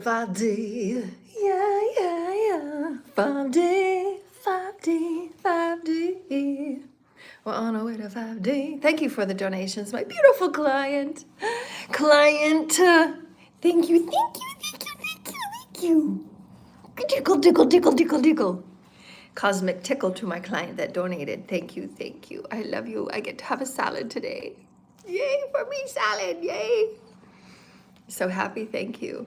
5D, yeah. 5D. We're on our way to 5D. Thank you for the donations, my beautiful client. Thank you. Tickle. Cosmic tickle to my client that donated. Thank you. I love you. I get to have a salad today. Yay for me, salad. Yay. So happy. Thank you.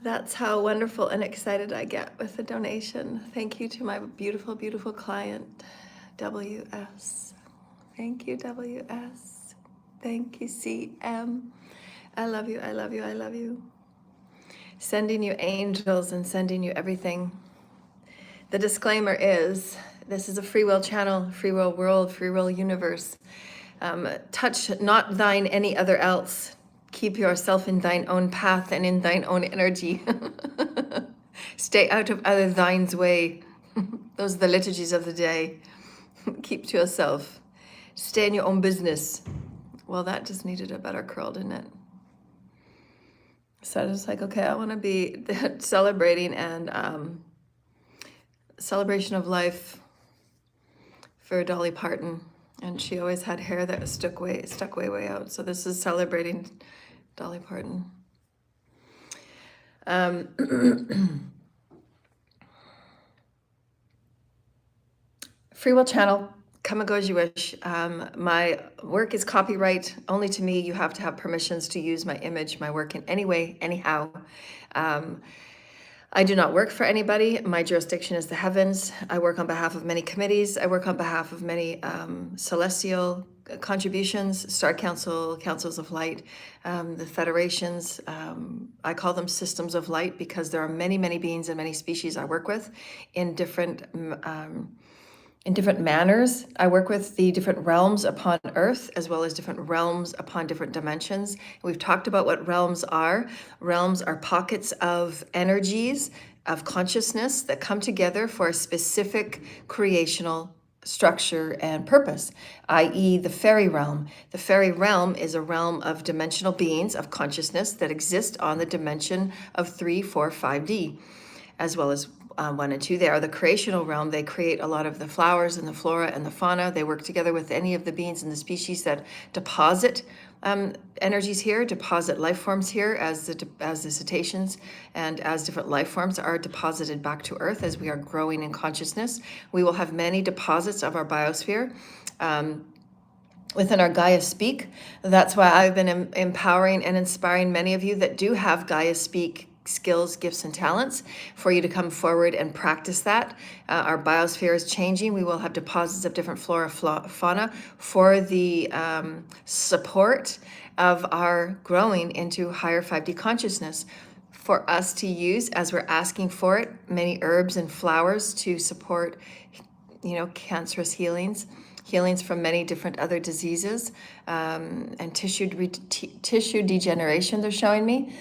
That's how wonderful and excited I get with the donation. Thank you to my beautiful, beautiful client, WS. Thank you, WS. Thank you, CM. I love you. Sending you angels and sending you everything. The disclaimer is, this is a free will channel, free will world, free will universe. Touch not thine any other else. Keep yourself in thine own path and in thine own energy. Stay out of other thine's way. Those are the liturgies of the day. Keep to yourself. Stay in your own business. Well, that just needed a better curl, didn't it? So I was like, okay, I want to be celebrating and celebration of life for Dolly Parton. And she always had hair that was stuck way out. So this is celebrating Dolly Parton. Free will channel, come and go as you wish. My work is copyright only to me. You have to have permissions to use my image, my work in any way, anyhow. I do not work for anybody. My jurisdiction is the heavens. I work on behalf of many committees. I work on behalf of many celestial contributions, Star Council, Councils of Light, the federations. I call them systems of light because there are many, many beings and many species I work with in different manners. I work with the different realms upon Earth, as well as different realms upon different dimensions. We've talked about what realms are. Realms are pockets of energies, of consciousness that come together for a specific creational structure and purpose, i.e. the fairy realm. The fairy realm is a realm of dimensional beings of consciousness that exist on the dimension of 3, 4, 5D, as well as 1 and 2. They are the creational realm. They create a lot of the flowers and the flora and the fauna. They work together with any of the beings and the species that deposit energies here, deposit life forms here as the cetaceans and as different life forms are deposited back to Earth as we are growing in consciousness. We will have many deposits of our biosphere within our Gaia Speak. That's why I've been empowering and inspiring many of you that do have Gaia Speak skills, gifts, and talents for you to come forward and practice that. Our biosphere is changing. We will have deposits of different flora, fauna for the support of our growing into higher 5D consciousness for us to use as we're asking for it. Many herbs and flowers to support, cancerous healings from many different other diseases, and tissue degeneration, they're showing me.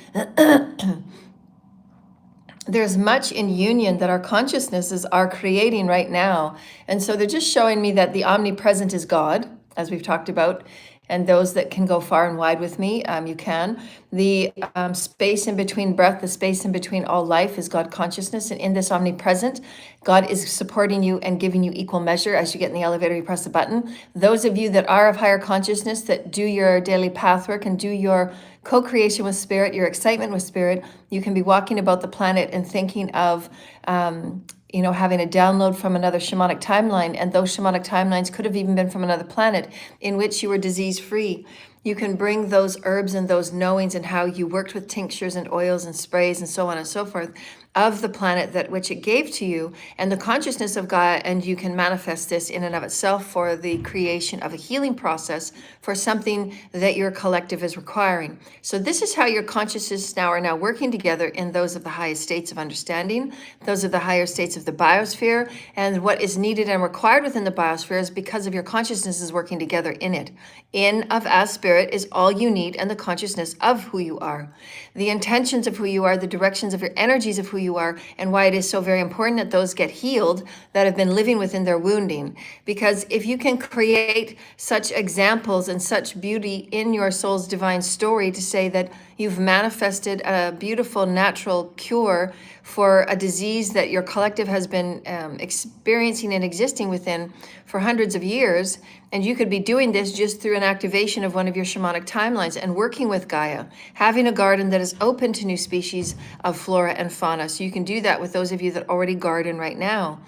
There's much in union that our consciousnesses are creating right now. And so they're just showing me that the omnipresent is God, as we've talked about. And those that can go far and wide with me, you can. The space in between breath, the space in between all life is God consciousness. And in this omnipresent, God is supporting you and giving you equal measure. As you get in the elevator, you press the button. Those of you that are of higher consciousness, that do your daily path work and do your co-creation with spirit, your excitement with spirit, you can be walking about the planet and thinking of having a download from another shamanic timeline, and those shamanic timelines could have even been from another planet in which you were disease-free. You can bring those herbs and those knowings and how you worked with tinctures and oils and sprays and so on and so forth of the planet that which it gave to you and the consciousness of Gaia, and you can manifest this in and of itself for the creation of a healing process for something that your collective is requiring. So this is how your consciousness are now working together in those of the highest states of understanding, those of the higher states of the biosphere, and what is needed and required within the biosphere is because of your consciousness is working together in it, in of as spirit spirit is all you need and the consciousness of who you are. The intentions of who you are, the directions of your energies of who you are, and why it is so very important that those get healed that have been living within their wounding. Because if you can create such examples and such beauty in your soul's divine story to say that you've manifested a beautiful natural cure for a disease that your collective has been experiencing and existing within for hundreds of years, and you could be doing this just through an activation of one of your shamanic timelines and working with Gaia, having a garden that is open to new species of flora and fauna. So you can do that with those of you that already garden right now.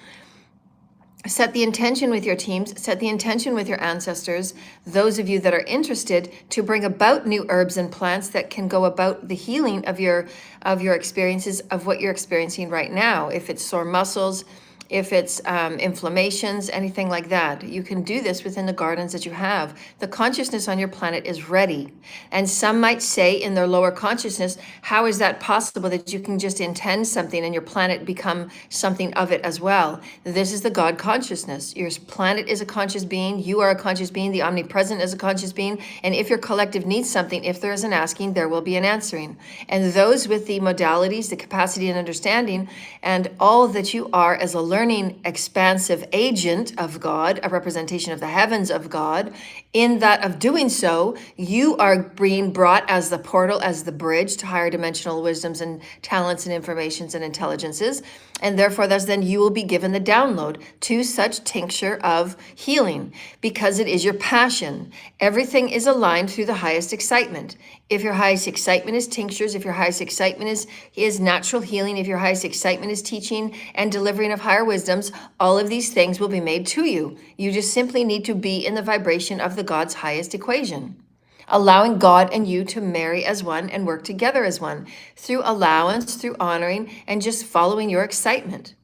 Set the intention with your teams, set the intention with your ancestors, those of you that are interested to bring about new herbs and plants that can go about the healing of your experiences of what you're experiencing right now. If it's sore muscles, if it's inflammations, anything like that, you can do this within the gardens that you have. The consciousness on your planet is ready. And some might say in their lower consciousness, how is that possible that you can just intend something and your planet become something of it as well? This is the God consciousness. Your planet is a conscious being. You are a conscious being. The omnipresent is a conscious being. And if your collective needs something, if there is an asking, there will be an answering. And those with the modalities, the capacity and understanding, and all that you are as a learning expansive agent of God, a representation of the heavens of God, in that of doing so, you are being brought as the portal, as the bridge to higher dimensional wisdoms and talents and informations and intelligences. And therefore, thus then you will be given the download to such tincture of healing because it is your passion. Everything is aligned through the highest excitement. If your highest excitement is tinctures, if your highest excitement is natural healing, if your highest excitement is teaching and delivering of higher wisdoms, all of these things will be made to you. You just simply need to be in the vibration of the God's highest equation. Allowing God and you to marry as one and work together as one through allowance, through honoring, and just following your excitement.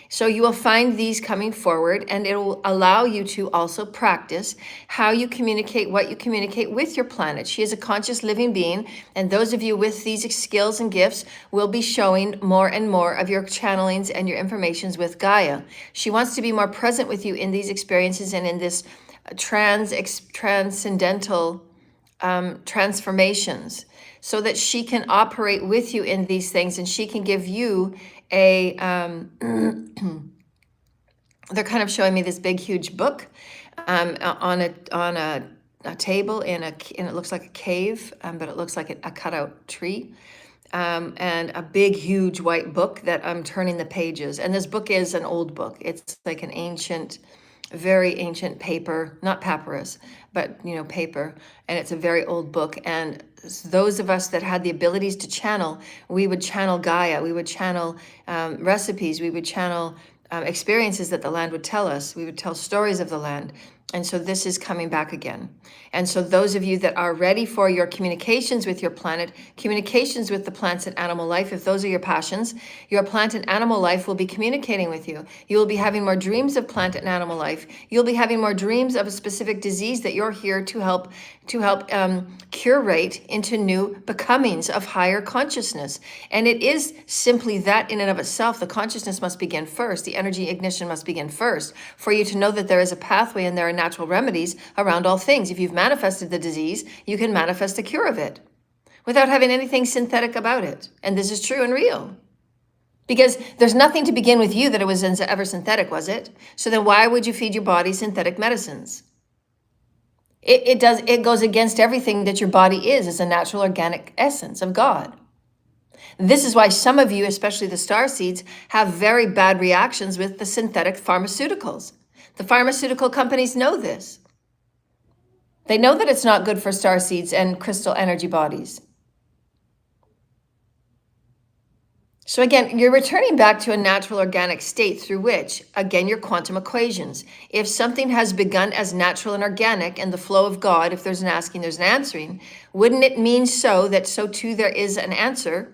So you will find these coming forward, and it will allow you to also practice how you communicate, what you communicate with your planet. She is a conscious living being, and those of you with these skills and gifts will be showing more and more of your channelings and your informations with Gaia. She wants to be more present with you in these experiences and in this transcendental transformations, so that she can operate with you in these things, and she can give you a they're kind of showing me this big huge book on a table and it looks like a cave, but it looks like a cutout tree, and a big huge white book that I'm turning the pages. And this book is an old book. It's like an ancient, very ancient paper, not papyrus, but paper, and it's a very old book. And those of us that had the abilities to channel, we would channel Gaia, we would channel recipes, we would channel experiences that the land would tell us, we would tell stories of the land. And so this is coming back again. And so those of you that are ready for your communications with your planet, communications with the plants and animal life, if those are your passions, your plant and animal life will be communicating with you. You will be having more dreams of plant and animal life. You'll be having more dreams of a specific disease that you're here to help curate into new becomings of higher consciousness. And it is simply that in and of itself. The consciousness must begin first. The energy ignition must begin first for you to know that there is a pathway and there are natural remedies around all things. If you've manifested the disease, you can manifest a cure of it without having anything synthetic about it. And this is true and real. Because there's nothing to begin with you that it was ever synthetic, was it? So then why would you feed your body synthetic medicines? It goes against everything that your body is a natural organic essence of God. This is why some of you, especially the star seeds, have very bad reactions with the synthetic pharmaceuticals. The pharmaceutical companies know this. They know that it's not good for star seeds and crystal energy bodies. So again, you're returning back to a natural organic state through which, again, your quantum equations. If something has begun as natural and organic and the flow of God, if there's an asking, there's an answering, wouldn't it mean so that so too there is an answer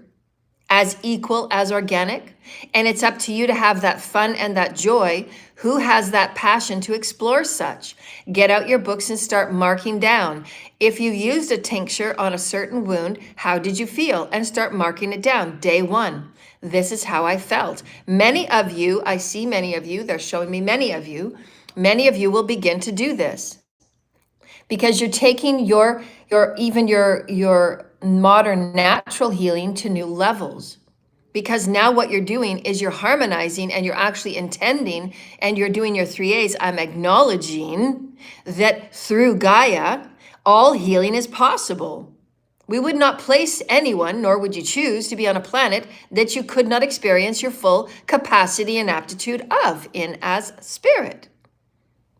as equal as organic? And it's up to you to have that fun and that joy. Who has that passion to explore such? Get out your books and start marking down. If you used a tincture on a certain wound, how did you feel? And start marking it down. Day one. This is how I felt. Many of you, I see many of you, they're showing me many of you will begin to do this. because you're taking your modern natural healing to new levels. Because now what you're doing is you're harmonizing and you're actually intending and you're doing your 3As. I'm acknowledging that through Gaia, all healing is possible. We would not place anyone, nor would you choose to be on a planet that you could not experience your full capacity and aptitude of in as spirit.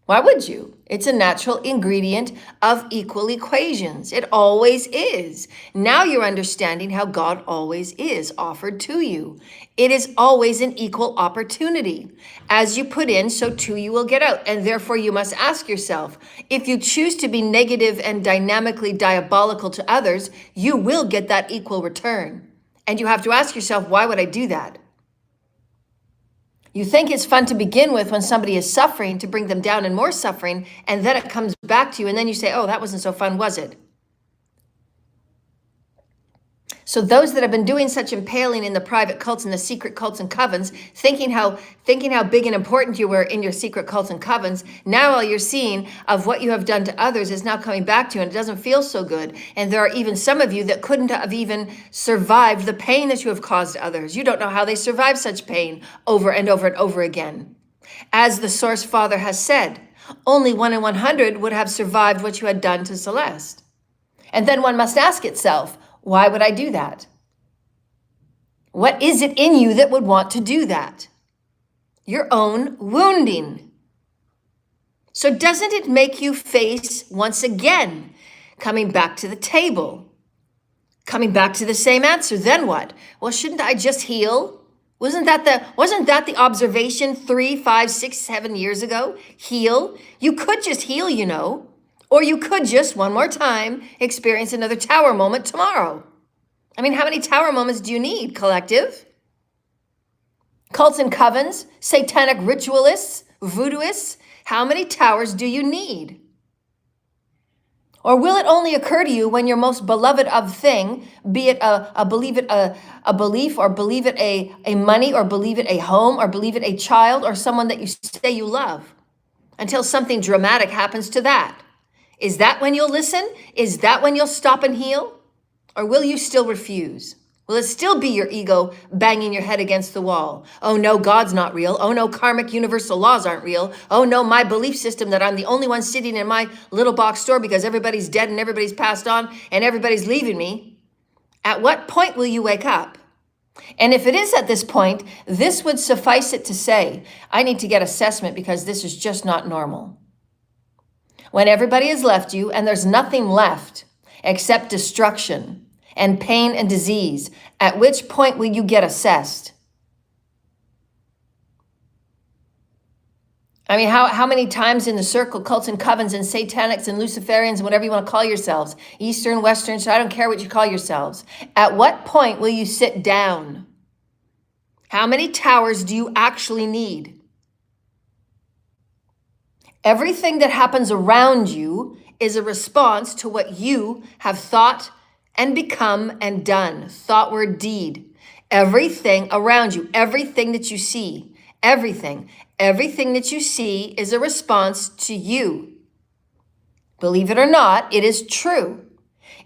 Why would you? It's a natural ingredient of equal equations. It always is. Now you're understanding how God always is offered to you. It is always an equal opportunity. As you put in, so too you will get out. And therefore you must ask yourself, if you choose to be negative and dynamically diabolical to others, you will get that equal return. And you have to ask yourself, why would I do that? You think it's fun to begin with when somebody is suffering to bring them down in more suffering, and then it comes back to you, and then you say, oh, that wasn't so fun, was it? So those that have been doing such impaling in the private cults and the secret cults and covens, thinking how big and important you were in your secret cults and covens, now all you're seeing of what you have done to others is now coming back to you, and it doesn't feel so good. And there are even some of you that couldn't have even survived the pain that you have caused others. You don't know how they survive such pain over and over and over again. As the Source Father has said, only 1 in 100 would have survived what you had done to Celeste. And then one must ask itself, why would I do that? What is it in you that would want to do that? Your own wounding. So doesn't it make you face, once again, coming back to the table, coming back to the same answer? Then what? Well, shouldn't I just heal? Wasn't that the observation 3, 5, 6, 7 years ago? Heal? You could just heal, you know. Or you could just, one more time, experience another tower moment tomorrow. I mean, how many tower moments do you need, collective? Cults and covens, satanic ritualists, voodooists, how many towers do you need? Or will it only occur to you when your most beloved of thing, be it a belief, or believe it a money, or believe it a home, or believe it a child, or someone that you say you love, until something dramatic happens to that? Is that when you'll listen? Is that when you'll stop and heal? Or will you still refuse? Will it still be your ego banging your head against the wall? Oh no, God's not real. Oh no, karmic universal laws aren't real. Oh no, my belief system that I'm the only one sitting in my little box store because everybody's dead and everybody's passed on and everybody's leaving me. At what point will you wake up? And if it is at this point, this would suffice it to say, I need to get assessment because this is just not normal. When everybody has left you and there's nothing left except destruction and pain and disease, at which point will you get assessed? I mean, how many times in the circle, cults and covens and satanics and Luciferians and whatever you want to call yourselves, Eastern, Western, so I don't care what you call yourselves. At what point will you sit down? How many towers do you actually need? Everything that happens around you is a response to what you have thought and become and done. Thought, word, deed. Everything around you, everything that you see, everything that you see is a response to you. Believe it or not, it is true.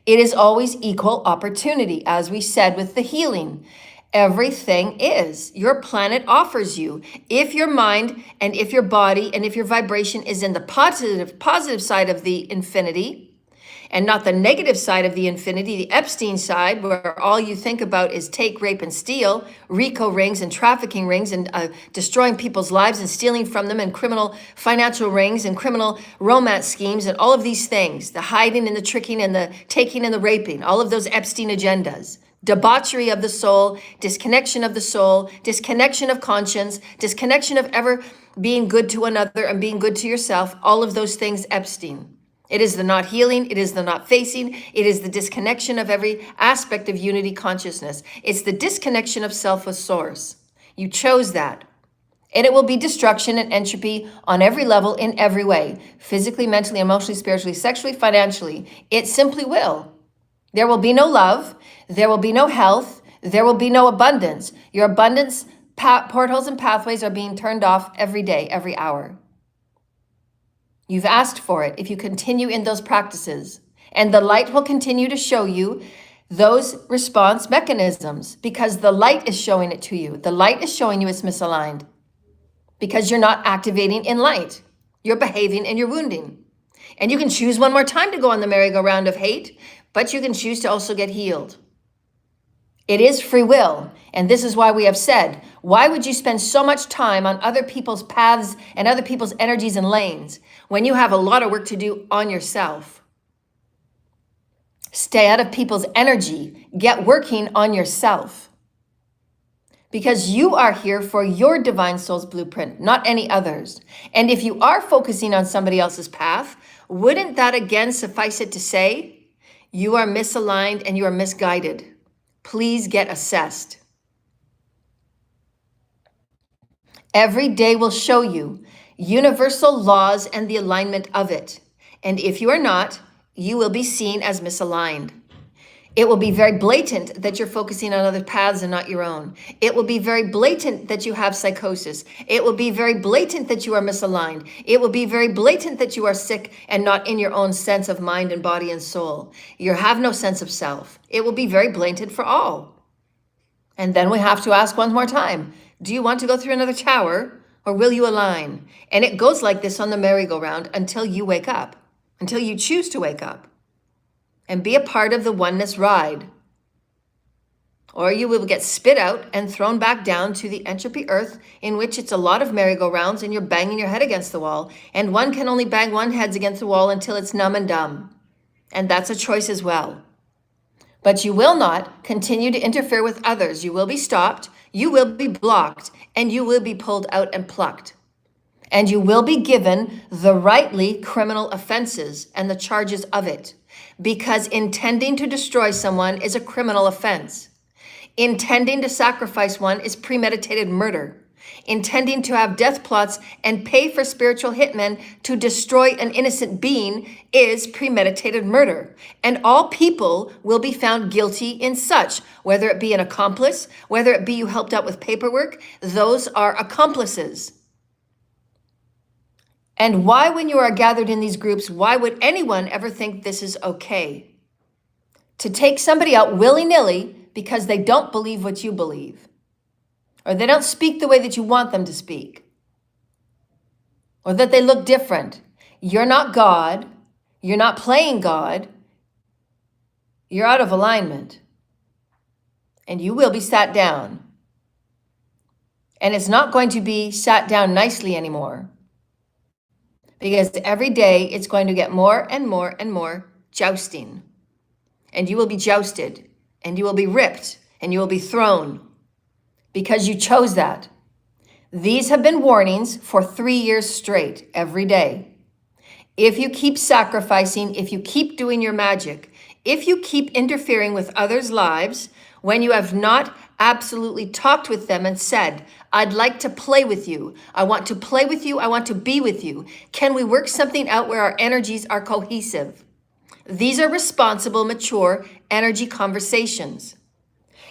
It is always equal opportunity, as we said with the healing. Everything is. Your planet offers you. If your mind and if your body and if your vibration is in the positive side of the infinity and not the negative side of the infinity, the Epstein side, where all you think about is take, rape, and steal, RICO rings and trafficking rings and destroying people's lives and stealing from them and criminal financial rings and criminal romance schemes and all of these things, the hiding and the tricking and the taking and the raping, all of those Epstein agendas. Debauchery of the soul, disconnection of the soul, disconnection of conscience, disconnection of ever being good to another and being good to yourself, all of those things Epstein. It is the not healing, it is the not facing, it is the disconnection of every aspect of unity consciousness. It's the disconnection of self with source. You chose that. And it will be destruction and entropy on every level in every way, physically, mentally, emotionally, spiritually, sexually, financially. It simply will. There will be no love. There will be no health. There will be no abundance. Your abundance portals and pathways are being turned off every day, every hour. You've asked for it if you continue in those practices. And the light will continue to show you those response mechanisms because the light is showing it to you. The light is showing you it's misaligned because you're not activating in light. You're behaving and you're wounding. And you can choose one more time to go on the merry-go-round of hate, but you can choose to also get healed. It is free will. And this is why we have said, why would you spend so much time on other people's paths and other people's energies and lanes when you have a lot of work to do on yourself? Stay out of people's energy. Get working on yourself. Because you are here for your divine soul's blueprint, not any others. And if you are focusing on somebody else's path, wouldn't that again suffice it to say, you are misaligned and you are misguided? Please get assessed. Every day will show you universal laws and the alignment of it. And if you are not, you will be seen as misaligned. It will be very blatant that you're focusing on other paths and not your own. It will be very blatant that you have psychosis. It will be very blatant that you are misaligned. It will be very blatant that you are sick and not in your own sense of mind and body and soul. You have no sense of self. It will be very blatant for all. And then we have to ask one more time, do you want to go through another tower or will you align? And it goes like this on the merry-go-round until you wake up, until you choose to wake up and be a part of the oneness ride. Or you will get spit out and thrown back down to the entropy earth, in which it's a lot of merry-go-rounds and you're banging your head against the wall. And one can only bang one head against the wall until it's numb and dumb. And that's a choice as well. But you will not continue to interfere with others. You will be stopped, you will be blocked, and you will be pulled out and plucked. And you will be given the rightly criminal offenses and the charges of it. Because intending to destroy someone is a criminal offense. Intending to sacrifice one is premeditated murder. Intending to have death plots and pay for spiritual hitmen to destroy an innocent being is premeditated murder. And all people will be found guilty in such, whether it be an accomplice, whether it be you helped out with paperwork, those are accomplices. And why, when you are gathered in these groups, why would anyone ever think this is okay? To take somebody out willy-nilly because they don't believe what you believe, or they don't speak the way that you want them to speak, or that they look different. You're not God. You're not playing God. You're out of alignment. And you will be sat down. And it's not going to be sat down nicely anymore. Because every day it's going to get more and more and more jousting. And you will be jousted, and you will be ripped, and you will be thrown because you chose that. These have been warnings for 3 years straight, every day. If you keep sacrificing, if you keep doing your magic, if you keep interfering with others' lives when you have not absolutely talked with them and said, I'd like to play with you. I want to play with you. I want to be with you. Can we work something out where our energies are cohesive? These are responsible, mature energy conversations.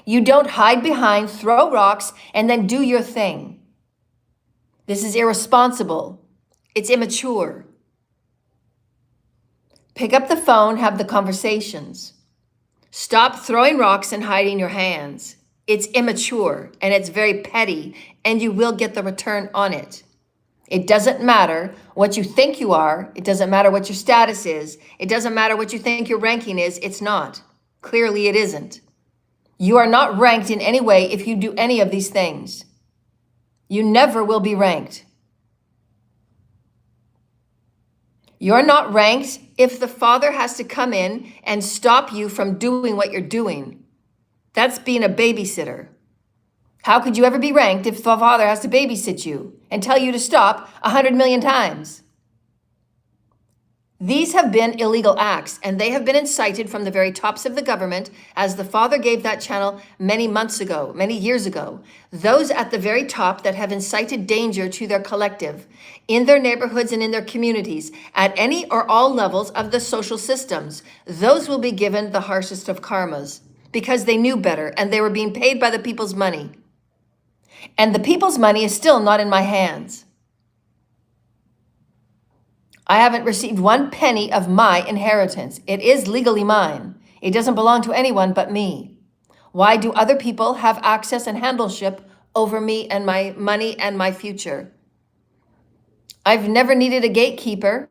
You don't hide behind, throw rocks, and then do your thing. This is irresponsible. It's immature. Pick up the phone, have the conversations. Stop throwing rocks and hiding your hands. It's immature and it's very petty, and you will get the return on it. It doesn't matter what you think you are. It doesn't matter what your status is. It doesn't matter what you think your ranking is. It's not. Clearly it isn't. You are not ranked in any way if you do any of these things. You never will be ranked. You're not ranked if the Father has to come in and stop you from doing what you're doing. That's being a babysitter. How could you ever be ranked if the Father has to babysit you and tell you to stop 100 million times? These have been illegal acts, and they have been incited from the very tops of the government, as the Father gave that channel many months ago, many years ago. Those at the very top that have incited danger to their collective, in their neighborhoods and in their communities, at any or all levels of the social systems, those will be given the harshest of karmas, because they knew better and they were being paid by the people's money. And the people's money is still not in my hands. I haven't received 1 penny of my inheritance. It is legally mine. It doesn't belong to anyone but me. Why do other people have access and handleship over me and my money and my future? I've never needed a gatekeeper,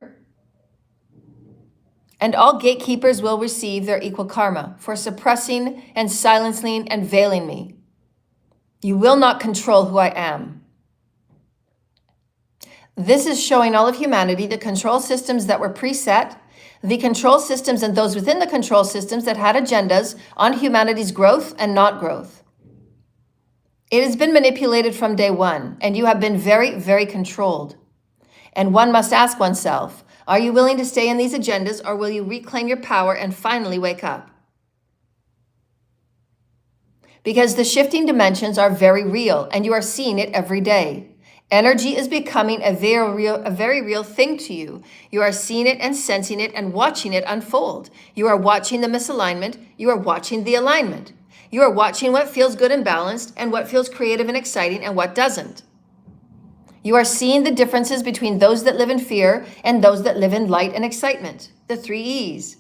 and all gatekeepers will receive their equal karma for suppressing and silencing and veiling me. You will not control who I am. This is showing all of humanity the control systems that were preset, the control systems and those within the control systems that had agendas on humanity's growth and not growth. It has been manipulated from day one, and you have been very, very controlled. And one must ask oneself, are you willing to stay in these agendas, or will you reclaim your power and finally wake up? Because the shifting dimensions are very real, and you are seeing it every day. Energy is becoming a very real thing to you. You are seeing it and sensing it and watching it unfold. You are watching the misalignment. You are watching the alignment. You are watching what feels good and balanced and what feels creative and exciting and what doesn't. You are seeing the differences between those that live in fear and those that live in light and excitement, the 3 E's.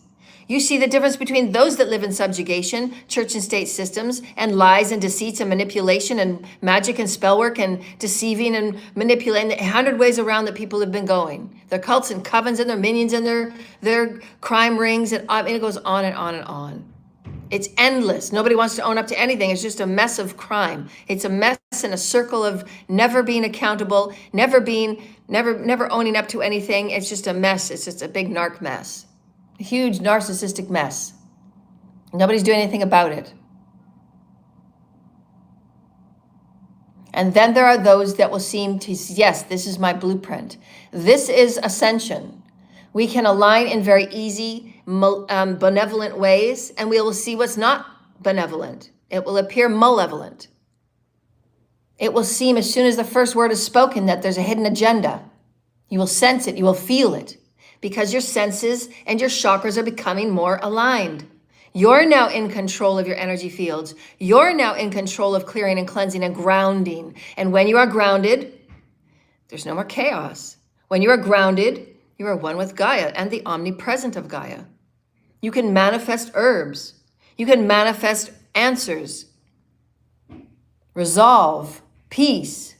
You see the difference between those that live in subjugation, church and state systems, and lies and deceits and manipulation and magic and spell work and deceiving and manipulating, the 100 ways around that people have been going. Their cults and covens and their minions and their crime rings, and it goes on and on and on. It's endless. Nobody wants to own up to anything. It's just a mess of crime. It's a mess in a circle of never being accountable, never owning up to anything. It's just a mess. It's just a big narc mess. A huge narcissistic mess. Nobody's doing anything about it. And then there are those that will seem to, yes, this is my blueprint. This is ascension. We can align in very easy, benevolent ways, and we will see what's not benevolent. It will appear malevolent. It will seem as soon as the first word is spoken that there's a hidden agenda. You will sense it, you will feel it, because your senses and your chakras are becoming more aligned. You're now in control of your energy fields. You're now in control of clearing and cleansing and grounding. And when you are grounded, there's no more chaos. When you are grounded, you are one with Gaia and the omnipresent of Gaia. You can manifest herbs. You can manifest answers, resolve, peace,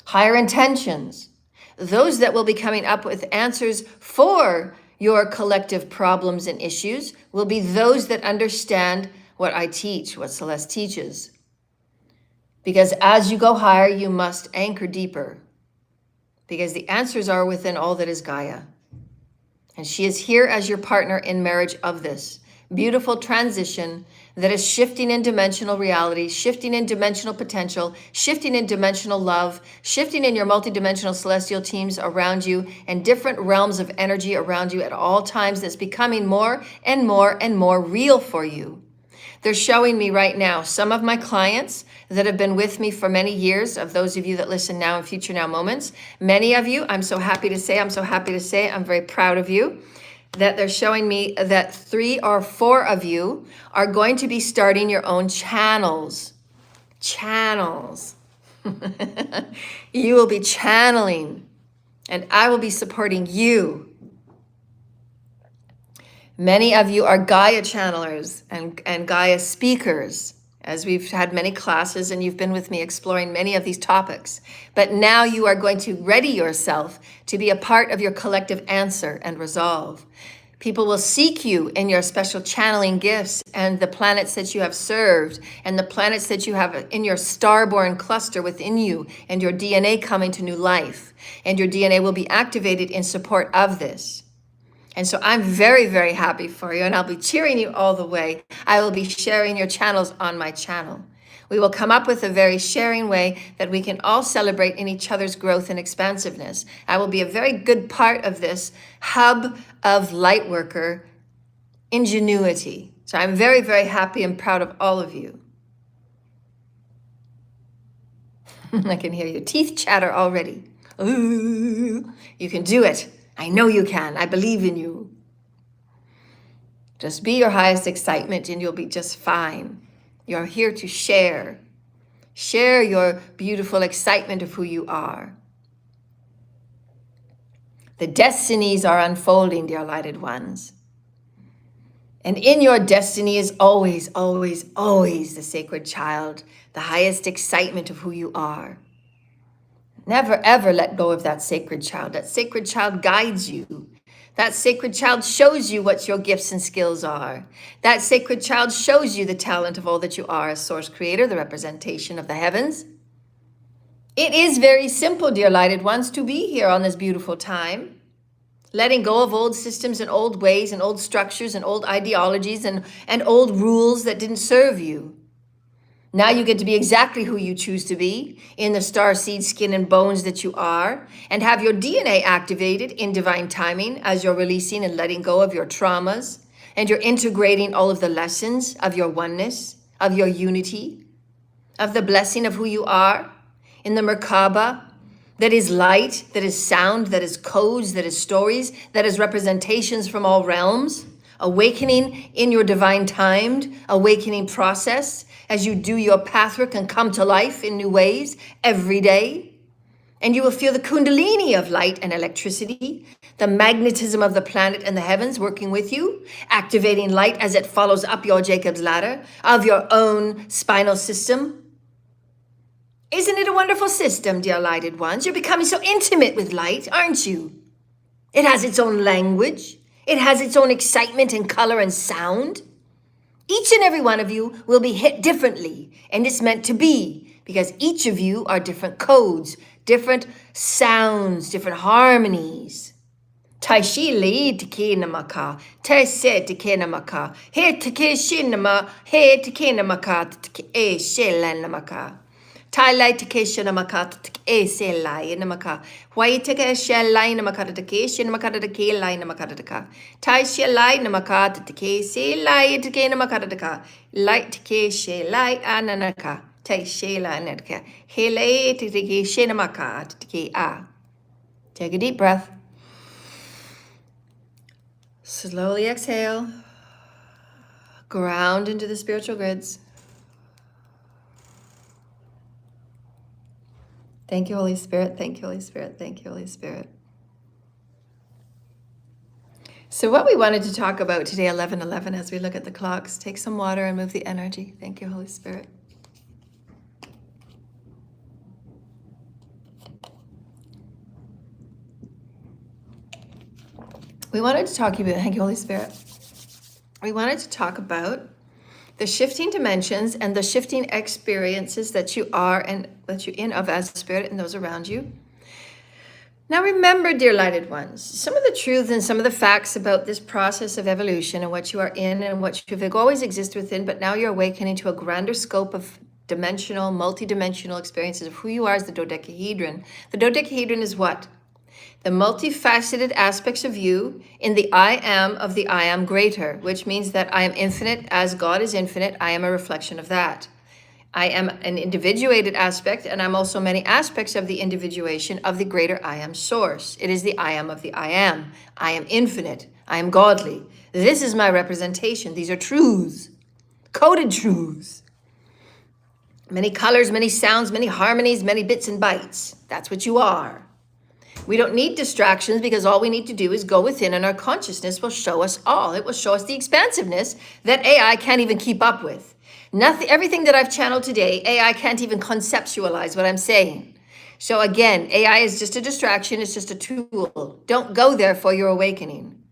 higher intentions. Those that will be coming up with answers for your collective problems and issues will be those that understand what I teach, what Celeste teaches. Because as you go higher, you must anchor deeper. Because the answers are within all that is Gaia. And she is here as your partner in marriage of this beautiful transition that is shifting in dimensional reality, shifting in dimensional potential, shifting in dimensional love, shifting in your multidimensional celestial teams around you and different realms of energy around you at all times that's becoming more and more and more real for you. They're showing me right now some of my clients that have been with me for many years, of those of you that listen now and future now moments. Many of you, I'm so happy to say, I'm very proud of you, that they're showing me that 3 or 4 of you are going to be starting your own channels. Channels. You will be channeling, and I will be supporting you. Many of you are Gaia channelers and Gaia speakers, as we've had many classes and you've been with me exploring many of these topics. But now you are going to ready yourself to be a part of your collective answer and resolve. People will seek you in your special channeling gifts and the planets that you have served and the planets that you have in your starborn cluster within you and your DNA coming to new life. And your DNA will be activated in support of this. And so I'm very, very happy for you, and I'll be cheering you all the way. I will be sharing your channels on my channel. We will come up with a very sharing way that we can all celebrate in each other's growth and expansiveness. I will be a very good part of this hub of lightworker ingenuity. So I'm very, very happy and proud of all of you. I can hear your teeth chatter already. Ooh, you can do it. I know you can. I believe in you. Just be your highest excitement and you'll be just fine. You're here to share. Share your beautiful excitement of who you are. The destinies are unfolding, dear lighted ones. And in your destiny is always, always, always the sacred child, the highest excitement of who you are. Never, ever let go of that sacred child. That sacred child guides you. That sacred child shows you what your gifts and skills are. That sacred child shows you the talent of all that you are as source creator, the representation of the heavens. It is very simple, dear lighted ones, to be here on this beautiful time. Letting go of old systems and old ways and old structures and old ideologies and old rules that didn't serve you. Now you get to be exactly who you choose to be in the star seed skin and bones that you are, and have your DNA activated in divine timing as you're releasing and letting go of your traumas, and you're integrating all of the lessons of your oneness, of your unity, of the blessing of who you are in the Merkaba, that is light, that is sound, that is codes, that is stories, that is representations from all realms, awakening in your divine timed awakening process as you do your pathwork and come to life in new ways every day. And you will feel the kundalini of light and electricity, the magnetism of the planet and the heavens working with you, activating light as it follows up your Jacob's ladder of your own spinal system. Isn't it a wonderful system, dear lighted ones? You're becoming so intimate with light, aren't you? It has its own language. It has its own excitement and color and sound. Each and every one of you will be hit differently, and it's meant to be, because each of you are different codes, different sounds, different harmonies. Taishi li tiki namaka, te se tiki namaka, he tiki shinama, he tiki namaka, tiki e shelan namaka. Tai lai teke shena makata teke se lai namaka. Wai teke she lai namakata teke shena makata teke lai namakata teka. Tai she lai namakata teke se lai teke namakata teka. Light teke she lai ananaka. Tai she lai ananaka. He lai teke shena makata teke a. Take a deep breath. Slowly exhale. Ground into the spiritual grids. Thank you, Holy Spirit. Thank you, Holy Spirit. Thank you, Holy Spirit. So what we wanted to talk about today, 11:11, as we look at the clocks, take some water and move the energy. Thank you, Holy Spirit. We wanted to talk about, thank you, Holy Spirit. We wanted to talk about the shifting dimensions and the shifting experiences that you are and that you're in of as spirit and those around you. Now remember, dear lighted ones, some of the truths and some of the facts about this process of evolution and what you are in and what you've always existed within, but now you're awakening to a grander scope of dimensional, multidimensional experiences of who you are as the dodecahedron. The dodecahedron is what? The multifaceted aspects of you in the I am of the I am greater, which means that I am infinite as God is infinite. I am a reflection of that. I am an individuated aspect, and I'm also many aspects of the individuation of the greater I am source. It is the I am of the I am. I am infinite. I am godly. This is my representation. These are truths, coded truths. Many colors, many sounds, many harmonies, many bits and bytes. That's what you are. We don't need distractions because all we need to do is go within and our consciousness will show us all. It will show us the expansiveness that AI can't even keep up with. Nothing, everything that I've channeled today, AI can't even conceptualize what I'm saying. So again, AI is just a distraction. It's just a tool. Don't go there for your awakening.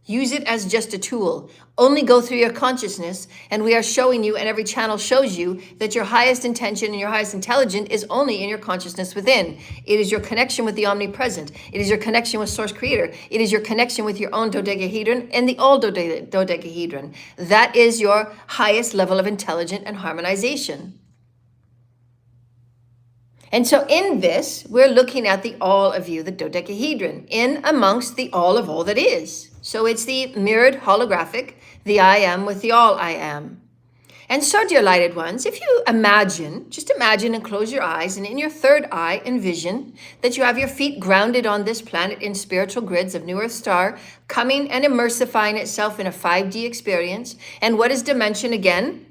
Use it as just a tool. Only go through your consciousness, and we are showing you, and every channel shows you, that your highest intention and your highest intelligence is only in your consciousness within. It is your connection with the omnipresent. It is your connection with Source Creator. It is your connection with your own dodecahedron and the all dodecahedron. That is your highest level of intelligence and harmonization. And so in this, we're looking at the all of you, the dodecahedron, in amongst the all of all that is. So it's the mirrored holographic, the I am with the all I am. And so, dear lighted ones, if you imagine, just imagine and close your eyes, and in your third eye, envision that you have your feet grounded on this planet in spiritual grids of New Earth Star, coming and immersifying itself in a 5D experience. And what is dimension again?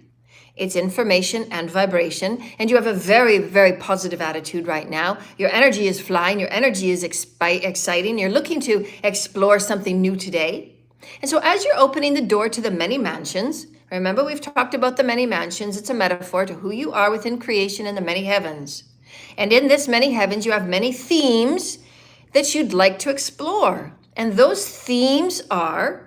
It's information and vibration, and you have a very, very positive attitude right now. Your energy is flying, your energy is exciting. You're looking to explore something new today. And so as you're opening the door to the many mansions, remember we've talked about the many mansions, it's a metaphor to who you are within creation in the many heavens. And in this many heavens, you have many themes that you'd like to explore. And those themes are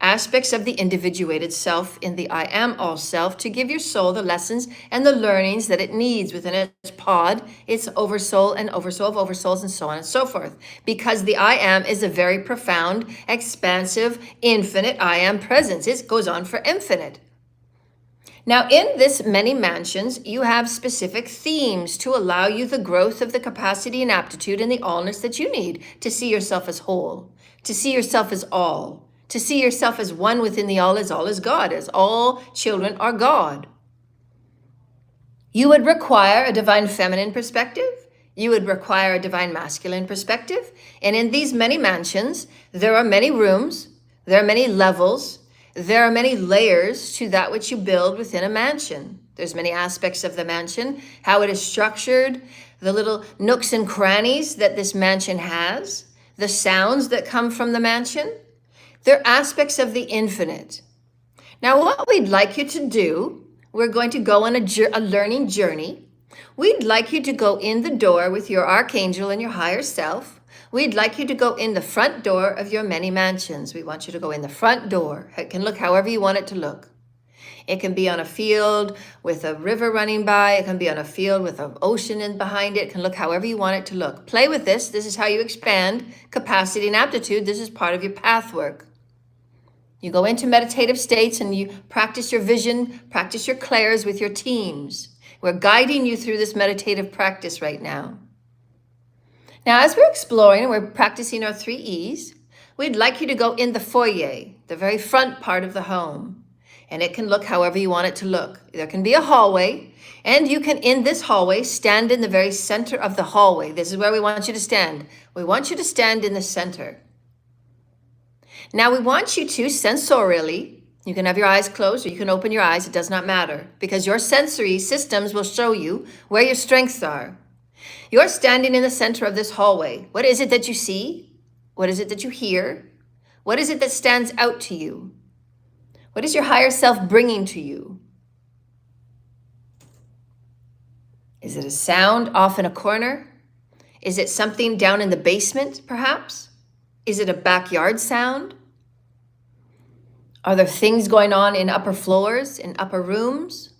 aspects of the individuated self in the I am all self to give your soul the lessons and the learnings that it needs within its pod, its oversoul and oversoul of oversouls and so on and so forth. Because the I am is a very profound, expansive, infinite I am presence. It goes on for infinite. Now, in this many mansions, you have specific themes to allow you the growth of the capacity and aptitude and the allness that you need to see yourself as whole, to see yourself as all, to see yourself as one within the all is God, as all children are God. You would require a divine feminine perspective. You would require a divine masculine perspective. And in these many mansions, there are many rooms, there are many levels, there are many layers to that which you build within a mansion. There's many aspects of the mansion, how it is structured, the little nooks and crannies that this mansion has, the sounds that come from the mansion. They're aspects of the infinite. Now, what we'd like you to do, we're going to go on a learning journey. We'd like you to go in the door with your archangel and your higher self. We'd like you to go in the front door of your many mansions. We want you to go in the front door. It can look however you want it to look. It can be on a field with a river running by. It can be on a field with an ocean in behind it. It can look however you want it to look. Play with this. This is how you expand capacity and aptitude. This is part of your path work. You go into meditative states and you practice your vision, practice your clairs with your teams. We're guiding you through this meditative practice right now. Now, as we're exploring, we're practicing our 3 E's. We'd like you to go in the foyer, the very front part of the home. And it can look however you want it to look. There can be a hallway, and you can, in this hallway, stand in the very center of the hallway. This is where we want you to stand. We want you to stand in the center. Now, we want you to sensorially, you can have your eyes closed or you can open your eyes, it does not matter, because your sensory systems will show you where your strengths are. You're standing in the center of this hallway. What is it that you see? What is it that you hear? What is it that stands out to you? What is your higher self bringing to you? Is it a sound off in a corner? Is it something down in the basement, perhaps? Is it a backyard sound? Are there things going on in upper floors, in upper rooms?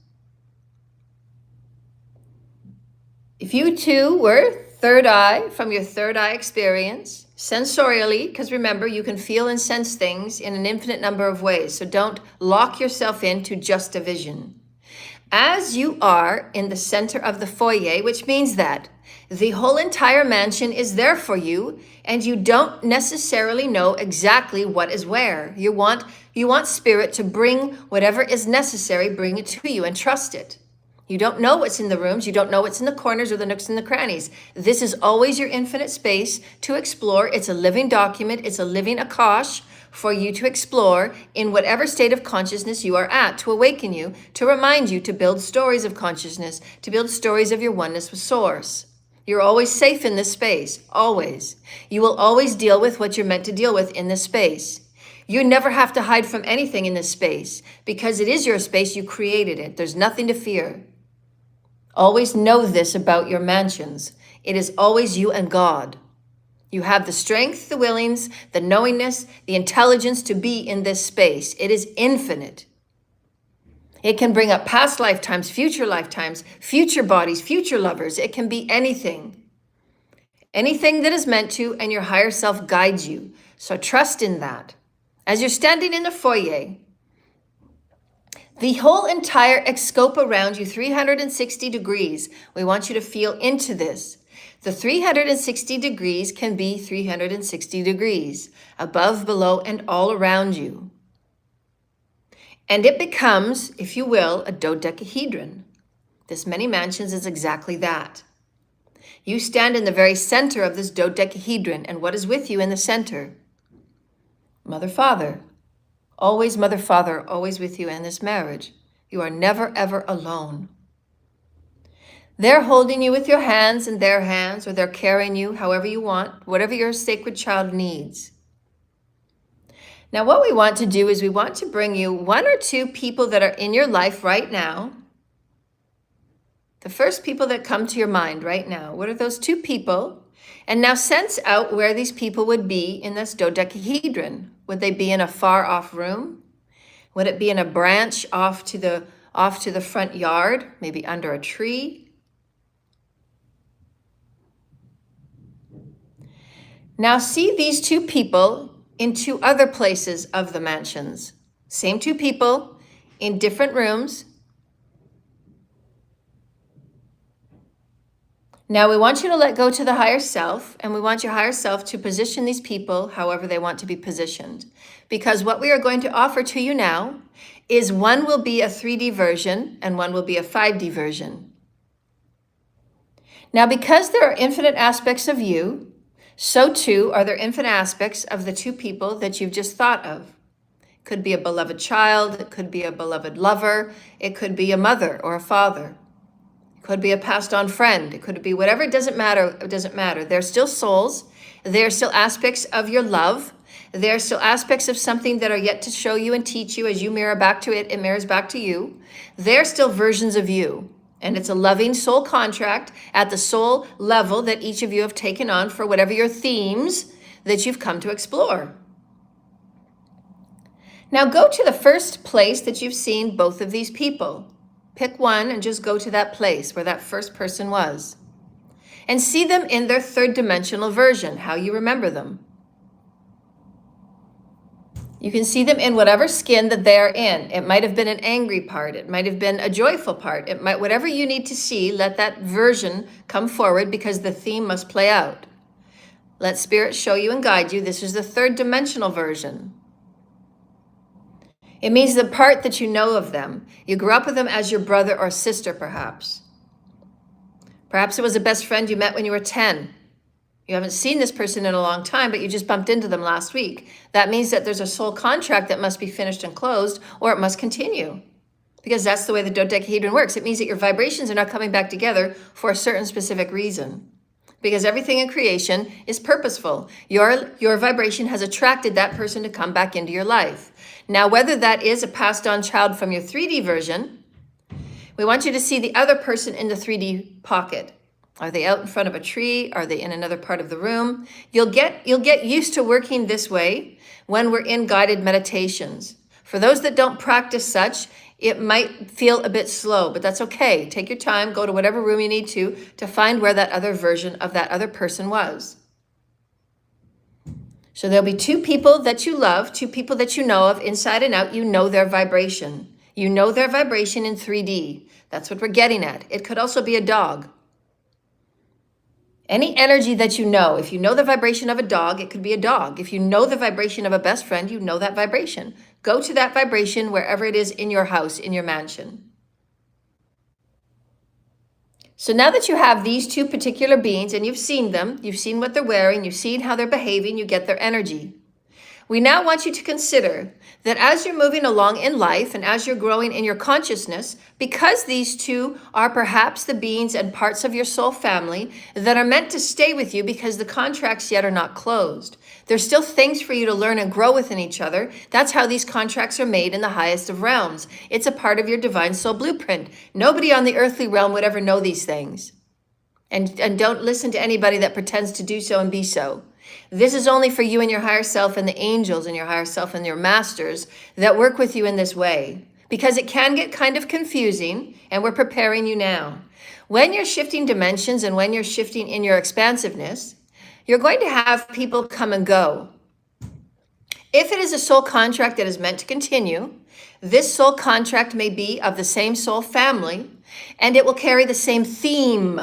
If you too were third eye, from your third eye experience, sensorially, because remember, you can feel and sense things in an infinite number of ways, so don't lock yourself into just a vision. As you are in the center of the foyer, which means that the whole entire mansion is there for you, and you don't necessarily know exactly what is where. You want spirit to bring whatever is necessary, bring it to you and trust it. You don't know what's in the rooms. You don't know what's in the corners or the nooks and the crannies. This is always your infinite space to explore. It's a living document. It's a living Akash for you to explore in whatever state of consciousness you are at, to awaken you, to remind you, to build stories of consciousness, to build stories of your oneness with Source. You're always safe in this space, always. You will always deal with what you're meant to deal with in this space. You never have to hide from anything in this space because it is your space. You created it. There's nothing to fear. Always know this about your mansions. It is always you and God. You have the strength, the willings, the knowingness, the intelligence to be in this space. It is infinite. It can bring up past lifetimes, future bodies, future lovers. It can be anything. Anything that is meant to, and your higher self guides you. So trust in that. As you're standing in the foyer, the whole entire scope around you, 360 degrees, we want you to feel into this. The 360 degrees can be 360 degrees, above, below, and all around you. And it becomes, if you will, a dodecahedron. This many mansions is exactly that. You stand in the very center of this dodecahedron, and what is with you in the center? Mother, Father, always with you in this marriage. You are never, ever alone. They're holding you with your hands in their hands, or they're carrying you however you want, whatever your sacred child needs. Now, what we want to do is we want to bring you one or two people that are in your life right now. The first people that come to your mind right now, what are those two people? And now sense out where these people would be in this dodecahedron. Would they be in a far off room? Would it be in a branch off to the front yard, maybe under a tree? Now see these two people in two other places of the mansions. Same two people in different rooms. Now we want you to let go to the higher self, and we want your higher self to position these people however they want to be positioned. Because what we are going to offer to you now is one will be a 3D version and one will be a 5D version. Now, because there are infinite aspects of you, so too are there infinite aspects of the two people that you've just thought of. It could be a beloved child, it could be a beloved lover, it could be a mother or a father. It could be a passed on friend. It could be whatever. It doesn't matter. It doesn't matter. They're still souls. They're still aspects of your love. They're still aspects of something that are yet to show you and teach you. As you mirror back to it, it mirrors back to you. They're still versions of you. And it's a loving soul contract at the soul level that each of you have taken on for whatever your themes that you've come to explore. Now go to the first place that you've seen both of these people. Pick one and just go to that place where that first person was. And see them in their third dimensional version, how you remember them. You can see them in whatever skin that they're in. It might have been an angry part. It might have been a joyful part. Whatever you need to see, let that version come forward because the theme must play out. Let Spirit show you and guide you. This is the third dimensional version. It means the part that you know of them. You grew up with them as your brother or sister, perhaps. Perhaps it was a best friend you met when you were 10. You haven't seen this person in a long time, but you just bumped into them last week. That means that there's a soul contract that must be finished and closed, or it must continue. Because that's the way the dodecahedron works. It means that your vibrations are not coming back together for a certain specific reason. Because everything in creation is purposeful. Your vibration has attracted that person to come back into your life. Now, whether that is a passed on child from your 3D version, we want you to see the other person in the 3D pocket. Are they out in front of a tree? Are they in another part of the room? You'll get used to working this way when we're in guided meditations. For those that don't practice such, it might feel a bit slow, but that's okay. Take your time, go to whatever room you need to find where that other version of that other person was. So there'll be two people that you love, two people that you know of inside and out. You know their vibration. You know their vibration in 3D. That's what we're getting at. It could also be a dog. Any energy that you know, if you know the vibration of a dog, it could be a dog. If you know the vibration of a best friend, you know that vibration. Go to that vibration wherever it is in your house, in your mansion. So now that you have these two particular beings and you've seen them, you've seen what they're wearing, you've seen how they're behaving, you get their energy. We now want you to consider that as you're moving along in life and as you're growing in your consciousness, because these two are perhaps the beings and parts of your soul family that are meant to stay with you because the contracts yet are not closed. There's still things for you to learn and grow within each other. That's how these contracts are made in the highest of realms. It's a part of your divine soul blueprint. Nobody on the earthly realm would ever know these things. And don't listen to anybody that pretends to do so and be so. This is only for you and your higher self and the angels and your higher self and your masters that work with you in this way. Because it can get kind of confusing, and we're preparing you now. When you're shifting dimensions and when you're shifting in your expansiveness, you're going to have people come and go. If it is a soul contract that is meant to continue, this soul contract may be of the same soul family, and it will carry the same theme,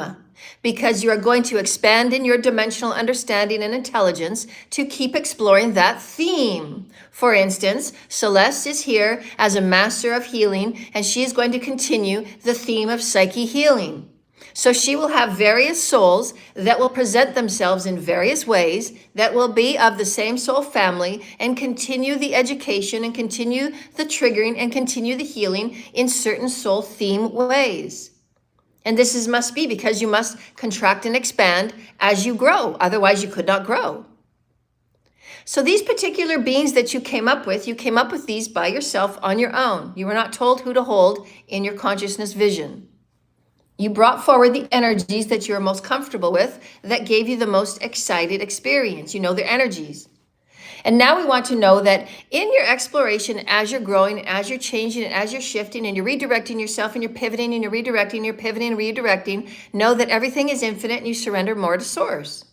because you are going to expand in your dimensional understanding and intelligence to keep exploring that theme. For instance, Celeste is here as a master of healing, and she is going to continue the theme of psyche healing. So she will have various souls that will present themselves in various ways that will be of the same soul family and continue the education and continue the triggering and continue the healing in certain soul theme ways. And this must be because you must contract and expand as you grow. Otherwise, you could not grow. So these particular beings that you came up with these by yourself on your own. You were not told who to hold in your consciousness vision. You brought forward the energies that you are most comfortable with that gave you the most excited experience. You know their energies. And now we want to know that in your exploration, as you're growing, as you're changing, and as you're shifting, and you're redirecting yourself, and you're pivoting, and you're redirecting, you're pivoting, and redirecting, know that everything is infinite and you surrender more to Source.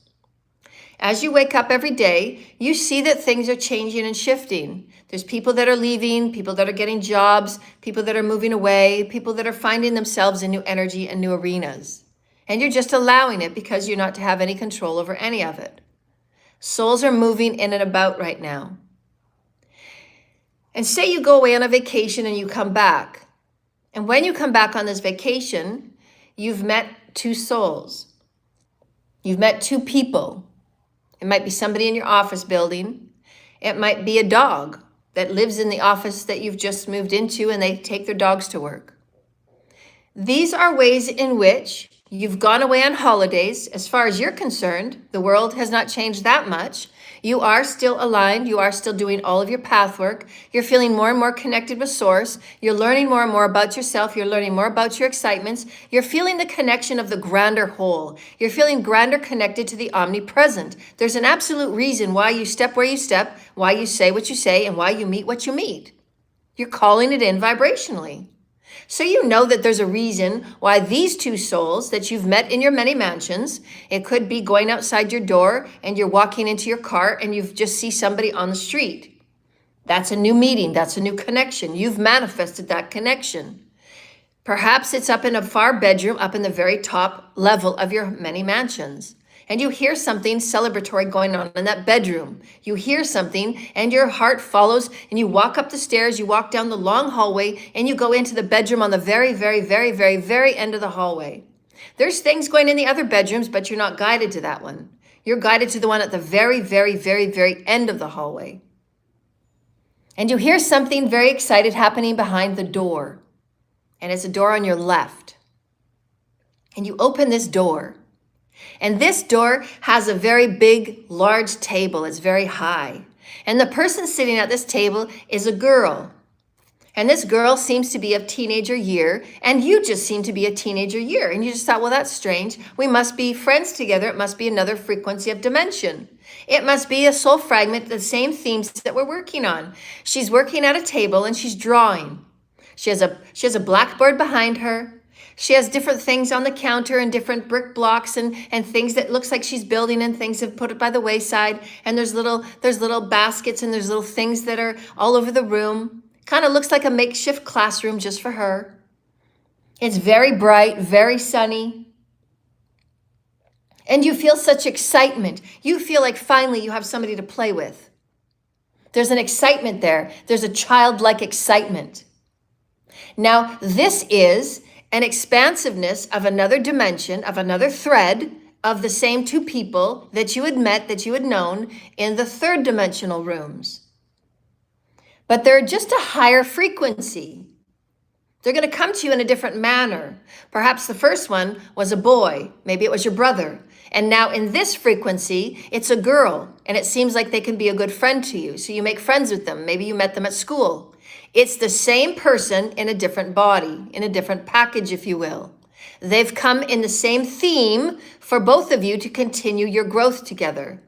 As you wake up every day, you see that things are changing and shifting. There's people that are leaving, people that are getting jobs, people that are moving away, people that are finding themselves in new energy and new arenas. And you're just allowing it because you're not to have any control over any of it. Souls are moving in and about right now. And say you go away on a vacation and you come back. And when you come back on this vacation, you've met two souls. You've met two people. It might be somebody in your office building. It might be a dog that lives in the office that you've just moved into and they take their dogs to work. These are ways in which you've gone away on holidays. As far as you're concerned, the world has not changed that much. You are still aligned. You are still doing all of your path work. You're feeling more and more connected with Source. You're learning more and more about yourself. You're learning more about your excitements. You're feeling the connection of the grander whole. You're feeling grander connected to the omnipresent. There's an absolute reason why you step where you step, why you say what you say, and why you meet what you meet. You're calling it in vibrationally. So you know that there's a reason why these two souls that you've met in your many mansions, it could be going outside your door and you're walking into your car and you just see somebody on the street. That's a new meeting. That's a new connection. You've manifested that connection. Perhaps it's up in a far bedroom, up in the very top level of your many mansions. And you hear something celebratory going on in that bedroom. You hear something and your heart follows and you walk up the stairs, you walk down the long hallway and you go into the bedroom on the very, very, very, very, very end of the hallway. There's things going in the other bedrooms, but you're not guided to that one. You're guided to the one at the very, very, very, very end of the hallway. And you hear something very excited happening behind the door. And it's a door on your left. And you open this door. And this door has a very big, large table. It's very high. And the person sitting at this table is a girl. And this girl seems to be of teenager year. And you just seem to be a teenager year. And you just thought, well, that's strange. We must be friends together. It must be another frequency of dimension. It must be a soul fragment, the same themes that we're working on. She's working at a table and she's drawing. She has a blackboard behind her. She has different things on the counter and different brick blocks and things that looks like she's building and things have put it by the wayside. And there's little baskets and there's little things that are all over the room. Kind of looks like a makeshift classroom just for her. It's very bright, very sunny. And you feel such excitement. You feel like finally you have somebody to play with. There's an excitement there. There's a childlike excitement. Now, this is an expansiveness of another dimension, of another thread of the same two people that you had met, that you had known in the third dimensional rooms. But they're just a higher frequency. They're going to come to you in a different manner. Perhaps the first one was a boy. Maybe it was your brother. And now in this frequency, it's a girl. And it seems like they can be a good friend to you. So you make friends with them. Maybe you met them at school. It's the same person in a different body, in a different package, if you will. They've come in the same theme for both of you to continue your growth together.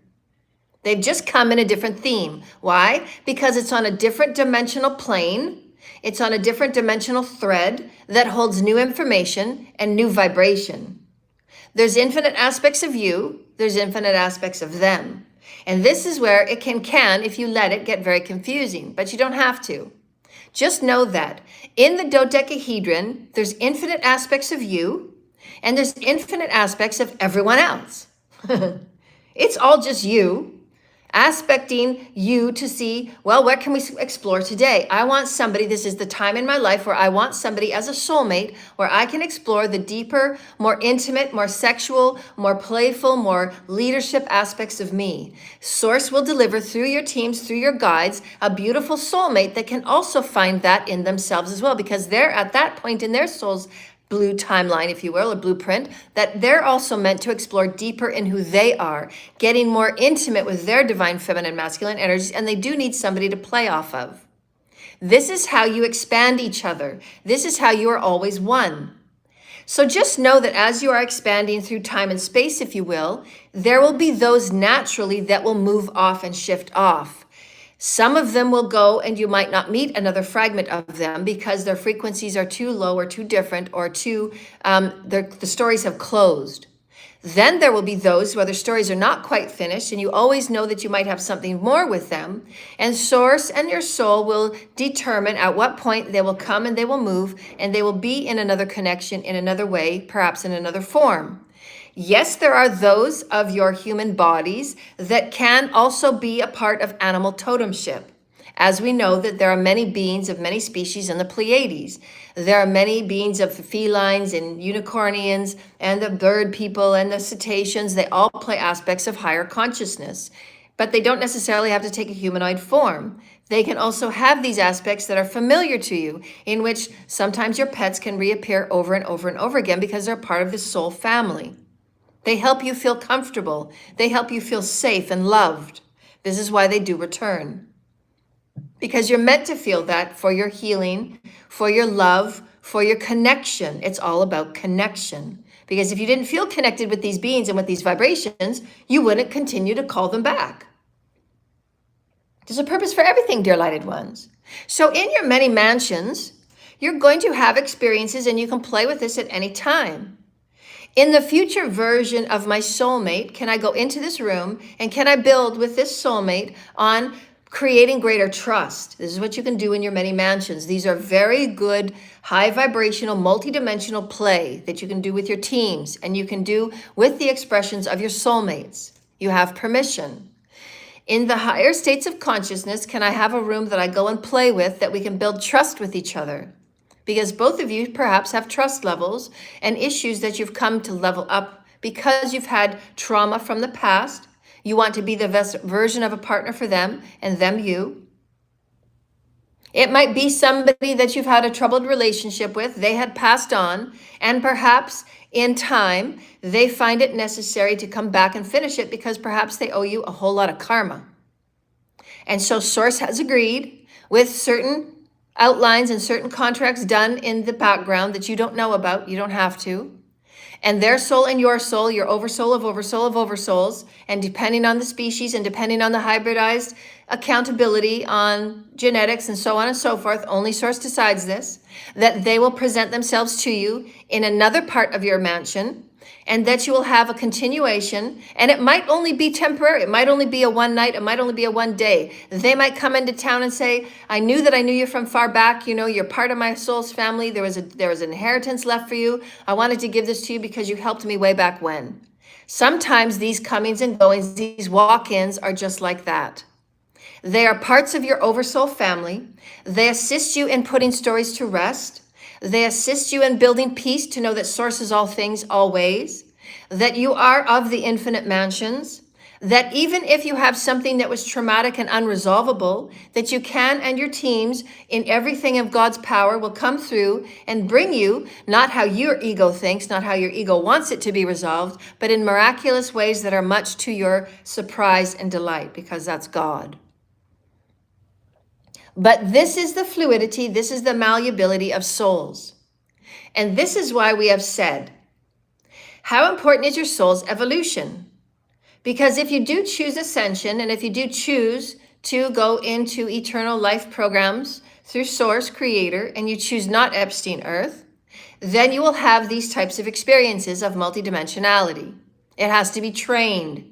They've just come in a different theme. Why? Because it's on a different dimensional plane. It's on a different dimensional thread that holds new information and new vibration. There's infinite aspects of you. There's infinite aspects of them. And this is where it can, if you let it, get very confusing, but you don't have to. Just know that in the dodecahedron, there's infinite aspects of you and there's infinite aspects of everyone else. It's all just you. aspecting you to see, well, what can we explore today? I want somebody, this is the time in my life where I want somebody as a soulmate where I can explore the deeper, more intimate, more sexual, more playful, more leadership aspects of me. Source will deliver through your teams, through your guides, a beautiful soulmate that can also find that in themselves as well, because they're at that point in their soul's blue timeline, if you will, or blueprint, that they're also meant to explore deeper in who they are, getting more intimate with their divine feminine masculine energies, and they do need somebody to play off of. This is how you expand each other. This is how you are always one. So just know that as you are expanding through time and space, if you will, there will be those naturally that will move off and shift off. Some of them will go and you might not meet another fragment of them because their frequencies are too low or too different or too, the stories have closed. Then there will be those where their stories are not quite finished and you always know that you might have something more with them. And Source and your soul will determine at what point they will come and they will move and they will be in another connection in another way, perhaps in another form. Yes, there are those of your human bodies that can also be a part of animal totemship. As we know that there are many beings of many species in the Pleiades. There are many beings of felines and unicornians and the bird people and the cetaceans. They all play aspects of higher consciousness, but they don't necessarily have to take a humanoid form. They can also have these aspects that are familiar to you, in which sometimes your pets can reappear over and over and over again because they're part of the soul family. They help you feel comfortable. They help you feel safe and loved. This is why they do return. Because you're meant to feel that for your healing, for your love, for your connection. It's all about connection. Because if you didn't feel connected with these beings and with these vibrations, you wouldn't continue to call them back. There's a purpose for everything, dear lighted ones. So in your many mansions, you're going to have experiences and you can play with this at any time. In the future version of my soulmate, can I go into this room and can I build with this soulmate on creating greater trust? This is what you can do in your many mansions. These are very good, high vibrational, multidimensional play that you can do with your teams and you can do with the expressions of your soulmates. You have permission. In the higher states of consciousness, can I have a room that I go and play with that we can build trust with each other? Because both of you perhaps have trust levels and issues that you've come to level up because you've had trauma from the past. You want to be the best version of a partner for them and them you. It might be somebody that you've had a troubled relationship with. They had passed on and perhaps in time they find it necessary to come back and finish it because perhaps they owe you a whole lot of karma. And so Source has agreed with certain outlines and certain contracts done in the background that you don't know about. You don't have to. And their soul and your soul, your oversoul of oversoul of oversouls, and depending on the species and depending on the hybridized accountability on genetics and so on and so forth, only Source decides this, that they will present themselves to you in another part of your mansion and that you will have a continuation. And it might only be temporary. It might only be a one night. It might only be a one day. They might come into town and say, I knew that I knew you from far back. You know, you're part of my soul's family. There was an inheritance left for you. I wanted to give this to you because you helped me way back when. Sometimes these comings and goings, these walk-ins are just like that. They are parts of your oversoul family. They assist you in putting stories to rest. They assist you in building peace to know that Source is all things, always, that you are of the infinite mansions, that even if you have something that was traumatic and unresolvable, that you can and your teams in everything of God's power will come through and bring you, not how your ego thinks, not how your ego wants it to be resolved, but in miraculous ways that are much to your surprise and delight, because that's God. But this is the fluidity, this is the malleability of souls. And this is why we have said, how important is your soul's evolution? Because if you do choose ascension, and if you do choose to go into eternal life programs through Source, Creator, and you choose not Epstein Earth, then you will have these types of experiences of multidimensionality. It has to be trained.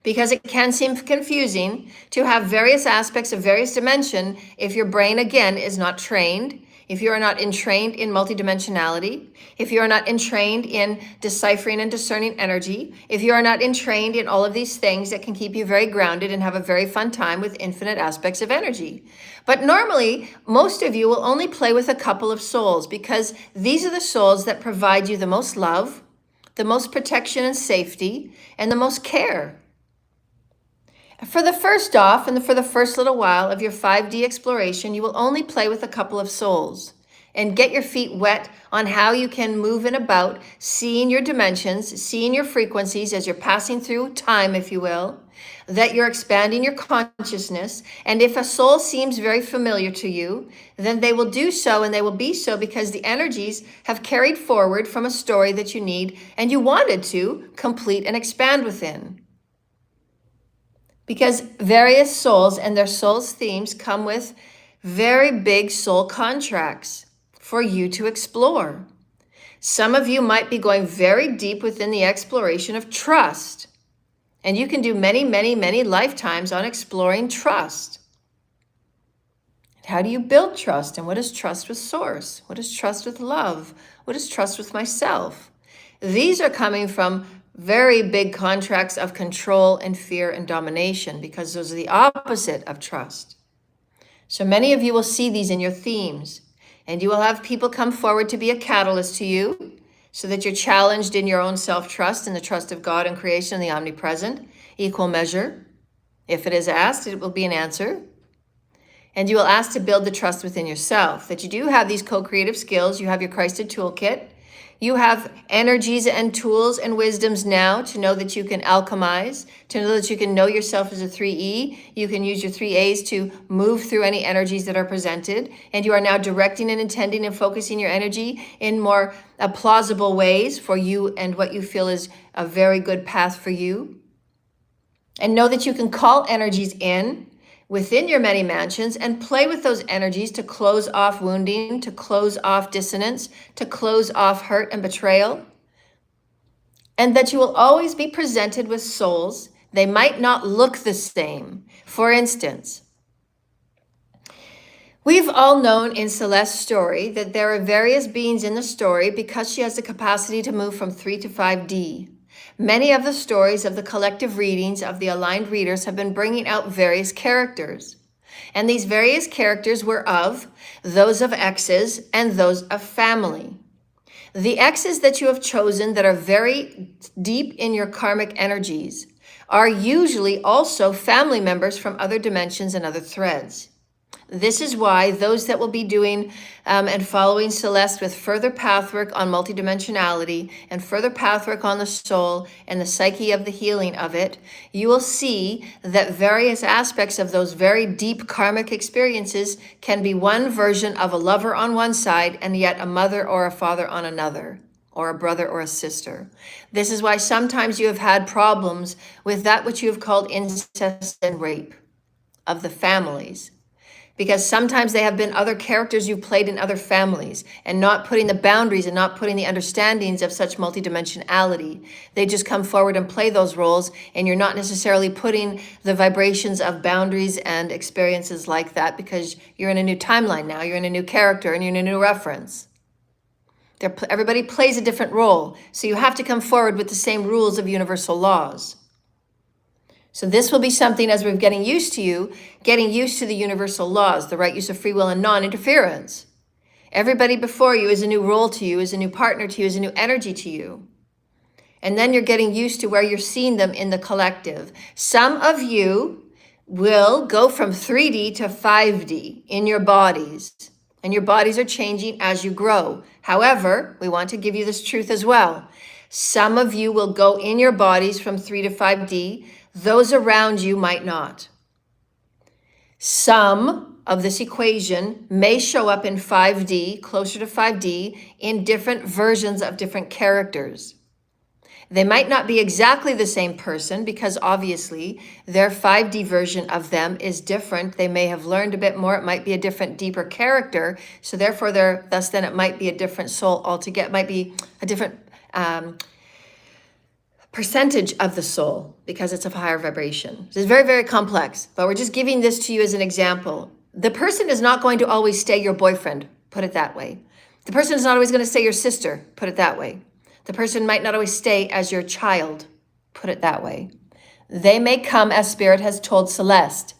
Because it can seem confusing to have various aspects of various dimension if your brain, again, is not trained, if you are not entrained in multidimensionality, if you are not entrained in deciphering and discerning energy, if you are not entrained in all of these things that can keep you very grounded and have a very fun time with infinite aspects of energy. But normally, most of you will only play with a couple of souls because these are the souls that provide you the most love, the most protection and safety, and the most care. For the first off, and for the first little while of your 5D exploration, you will only play with a couple of souls and get your feet wet on how you can move and about, seeing your dimensions, seeing your frequencies as you're passing through time, if you will, that you're expanding your consciousness. And if a soul seems very familiar to you, then they will do so, and they will be so because the energies have carried forward from a story that you need and you wanted to complete and expand within. Because various souls and their souls' themes come with very big soul contracts for you to explore. Some of you might be going very deep within the exploration of trust. And you can do many, many, many lifetimes on exploring trust. How do you build trust? And what is trust with Source? What is trust with love? What is trust with myself? These are coming from very big contracts of control and fear and domination, because those are the opposite of trust. So many of you will see these in your themes, and you will have people come forward to be a catalyst to you so that you're challenged in your own self-trust and the trust of God and creation and the omnipresent, equal measure. If it is asked, it will be an answer. And you will ask to build the trust within yourself, that you do have these co-creative skills. You have your Christed toolkit. You have energies and tools and wisdoms now to know that you can alchemize, to know that you can know yourself as a 3E. You can use your 3As to move through any energies that are presented. And you are now directing and intending and focusing your energy in more plausible ways for you and what you feel is a very good path for you. And know that you can call energies in within your many mansions and play with those energies to close off wounding, to close off dissonance, to close off hurt and betrayal. And that you will always be presented with souls. They might not look the same. For instance, we've all known in Celeste's story that there are various beings in the story because she has the capacity to move from 3 to 5D. Many of the stories of the collective readings of the aligned readers have been bringing out various characters. And these various characters were of those of exes and those of family. The exes that you have chosen that are very deep in your karmic energies are usually also family members from other dimensions and other threads. This is why those that will be doing and following Celeste with further pathwork on multidimensionality and further pathwork on the soul and the psyche of the healing of it, you will see that various aspects of those very deep karmic experiences can be one version of a lover on one side and yet a mother or a father on another, or a brother or a sister. This is why sometimes you have had problems with that which you have called incest and rape of the families. Because sometimes they have been other characters you've played in other families and not putting the boundaries and not putting the understandings of such multidimensionality. They just come forward and play those roles, and you're not necessarily putting the vibrations of boundaries and experiences like that because you're in a new timeline now. You're in a new character and you're in a new reference. Everybody plays a different role. So you have to come forward with the same rules of universal laws. So this will be something as we're getting used to the universal laws, the right use of free will and non-interference. Everybody before you is a new role to you, is a new partner to you, is a new energy to you. And then you're getting used to where you're seeing them in the collective. Some of you will go from 3D to 5D in your bodies, and your bodies are changing as you grow. However, we want to give you this truth as well. Some of you will go in your bodies from 3 to 5D. Those around you might not. Some of this equation may show up in 5D, closer to 5D, in different versions of different characters. They might not be exactly the same person because obviously their 5D version of them is different. They may have learned a bit more. It might be a different, deeper character. So therefore, then it might be a different soul altogether. It might be a different percentage of the soul because it's of higher vibration. It's very, very complex, but we're just giving this to you as an example. The person is not going to always stay your boyfriend Put it that way. The person is not always going to stay your sister. Put it that way. The person might not always stay as your child. Put it that way. They may come as Spirit has told Celeste.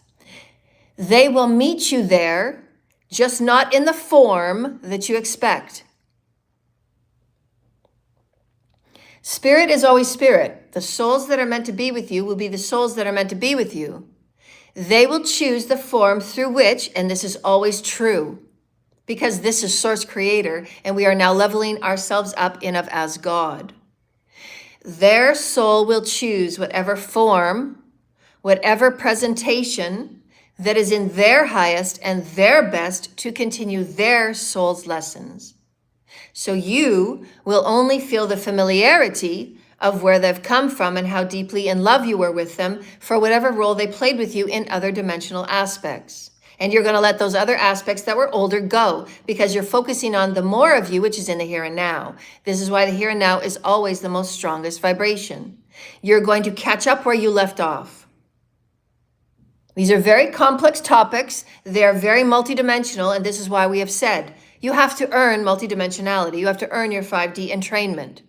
They will meet you there, just not in the form that you expect. Spirit is always Spirit. The souls that are meant to be with you will be the souls that are meant to be with you. They will choose the form through which, and this is always true, because this is Source Creator, and we are now leveling ourselves up in of as God. Their soul will choose whatever form, whatever presentation that is in their highest and their best to continue their soul's lessons. So you will only feel the familiarity of where they've come from and how deeply in love you were with them for whatever role they played with you in other dimensional aspects. And you're going to let those other aspects that were older go because you're focusing on the more of you, which is in the here and now. This is why the here and now is always the most strongest vibration. You're going to catch up where you left off. These are very complex topics. They're very multidimensional. And this is why we have said, you have to earn multidimensionality. You have to earn your 5D entrainment.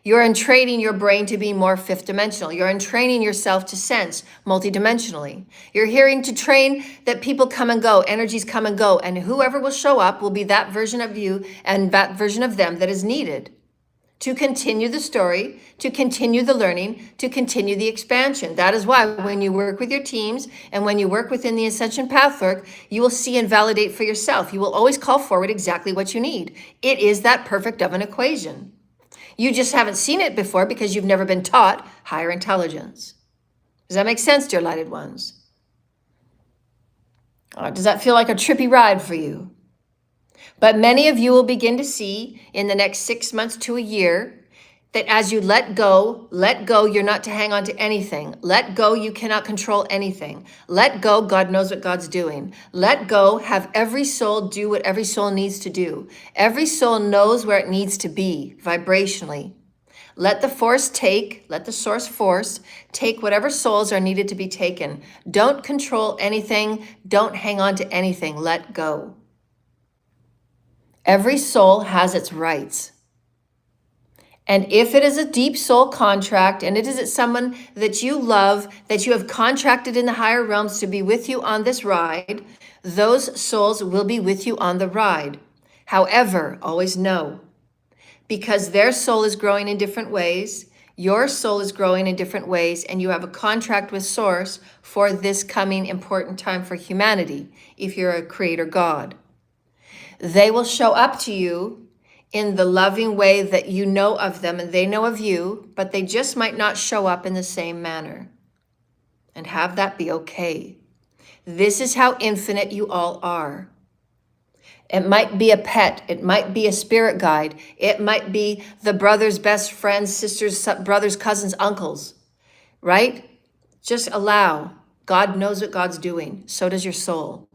You're entraining your brain to be more fifth dimensional. You're entraining yourself to sense multidimensionally. You're hearing to train that people come and go, energies come and go, and whoever will show up will be that version of you and that version of them that is needed to continue the story, to continue the learning, to continue the expansion. That is why when you work with your teams and when you work within the Ascension Pathwork, you will see and validate for yourself. You will always call forward exactly what you need. It is that perfect of an equation. You just haven't seen it before because you've never been taught higher intelligence. Does that make sense, dear lighted ones? Does that feel like a trippy ride for you? But many of you will begin to see in the next 6 months to a year that as you let go, you're not to hang on to anything. Let go, you cannot control anything. Let go, God knows what God's doing. Let go, have every soul do what every soul needs to do. Every soul knows where it needs to be vibrationally. Let the source force take whatever souls are needed to be taken. Don't control anything. Don't hang on to anything. Let go. Every soul has its rights. And if it is a deep soul contract, and it is someone that you love, that you have contracted in the higher realms to be with you on this ride, those souls will be with you on the ride. However, always know, because their soul is growing in different ways, your soul is growing in different ways, and you have a contract with Source for this coming important time for humanity, if you're a creator God. They will show up to you in the loving way that you know of them and they know of you, but they just might not show up in the same manner. And have that be okay. This is how infinite you all are. It might be a pet. It might be a spirit guide. It might be the brother's best friends, sisters, brothers, cousins, uncles, right? Just allow. God knows what God's doing. So does your soul.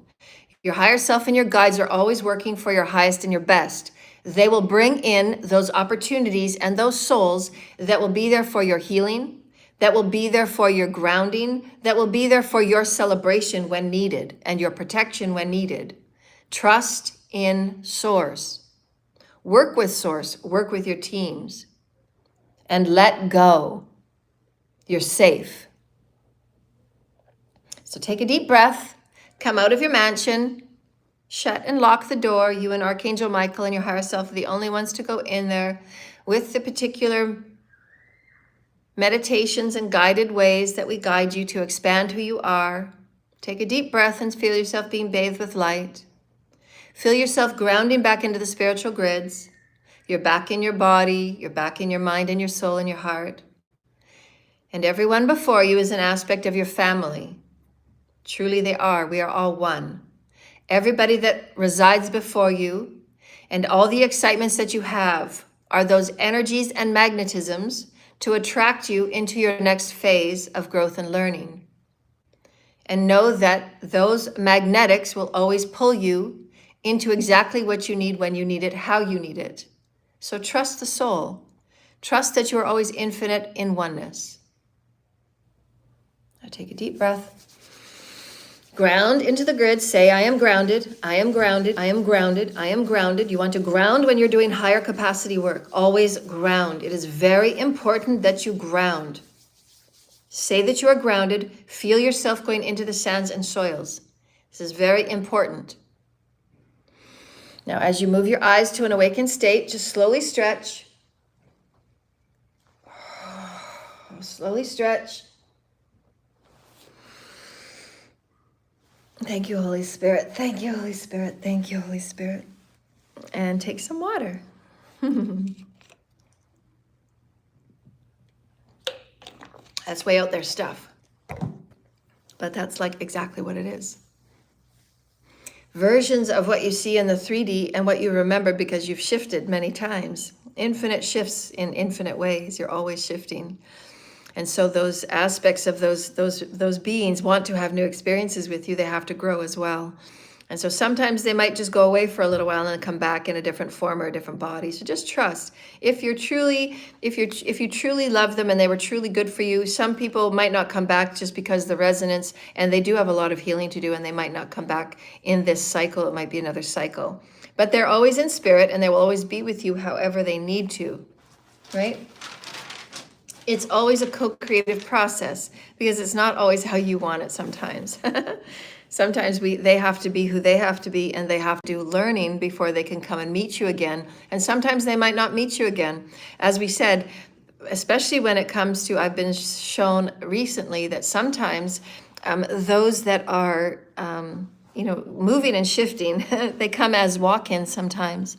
Your higher self and your guides are always working for your highest and your best. They will bring in those opportunities and those souls that will be there for your healing, that will be there for your grounding, that will be there for your celebration when needed and your protection when needed. Trust in Source. Work with Source, work with your teams, and let go. You're safe. So take a deep breath, come out of your mansion, shut and lock the door. You and Archangel Michael and your higher self are the only ones to go in there with the particular meditations and guided ways that we guide you to expand who you are. Take a deep breath and feel yourself being bathed with light. Feel yourself grounding back into the spiritual grids. You're back in your body. You're back in your mind and your soul and your heart. And everyone before you is an aspect of your family. Truly they are. We are all one. Everybody that resides before you and all the excitements that you have are those energies and magnetisms to attract you into your next phase of growth and learning. And know that those magnetics will always pull you into exactly what you need, when you need it, how you need it. So trust the soul. Trust that you are always infinite in oneness. Now take a deep breath. Ground into the grid. Say, I am grounded. I am grounded. I am grounded. I am grounded. You want to ground when you're doing higher capacity work. Always ground. It is very important that you ground. Say that you are grounded. Feel yourself going into the sands and soils. This is very important. Now, as you move your eyes to an awakened state, just slowly stretch. Slowly stretch. Thank you, Holy Spirit. Thank you, Holy Spirit. Thank you, Holy Spirit. And take some water. That's way out there stuff. But that's like exactly what it is. Versions of what you see in the 3D and what you remember because you've shifted many times. Infinite shifts in infinite ways. You're always shifting. And so those aspects of those beings want to have new experiences with you. They have to grow as well. And so sometimes they might just go away for a little while and then come back in a different form or a different body. So just trust. If you truly love them and they were truly good for you, some people might not come back just because the resonance, and they do have a lot of healing to do, and they might not come back in this cycle. It might be another cycle. But they're always in spirit, and they will always be with you however they need to, right? It's always a co-creative process because it's not always how you want it sometimes. Sometimes they have to be who they have to be, and they have to do learning before they can come and meet you again. And sometimes they might not meet you again. As we said, especially when it comes to, I've been shown recently that sometimes those that are, moving and shifting, they come as walk-ins sometimes.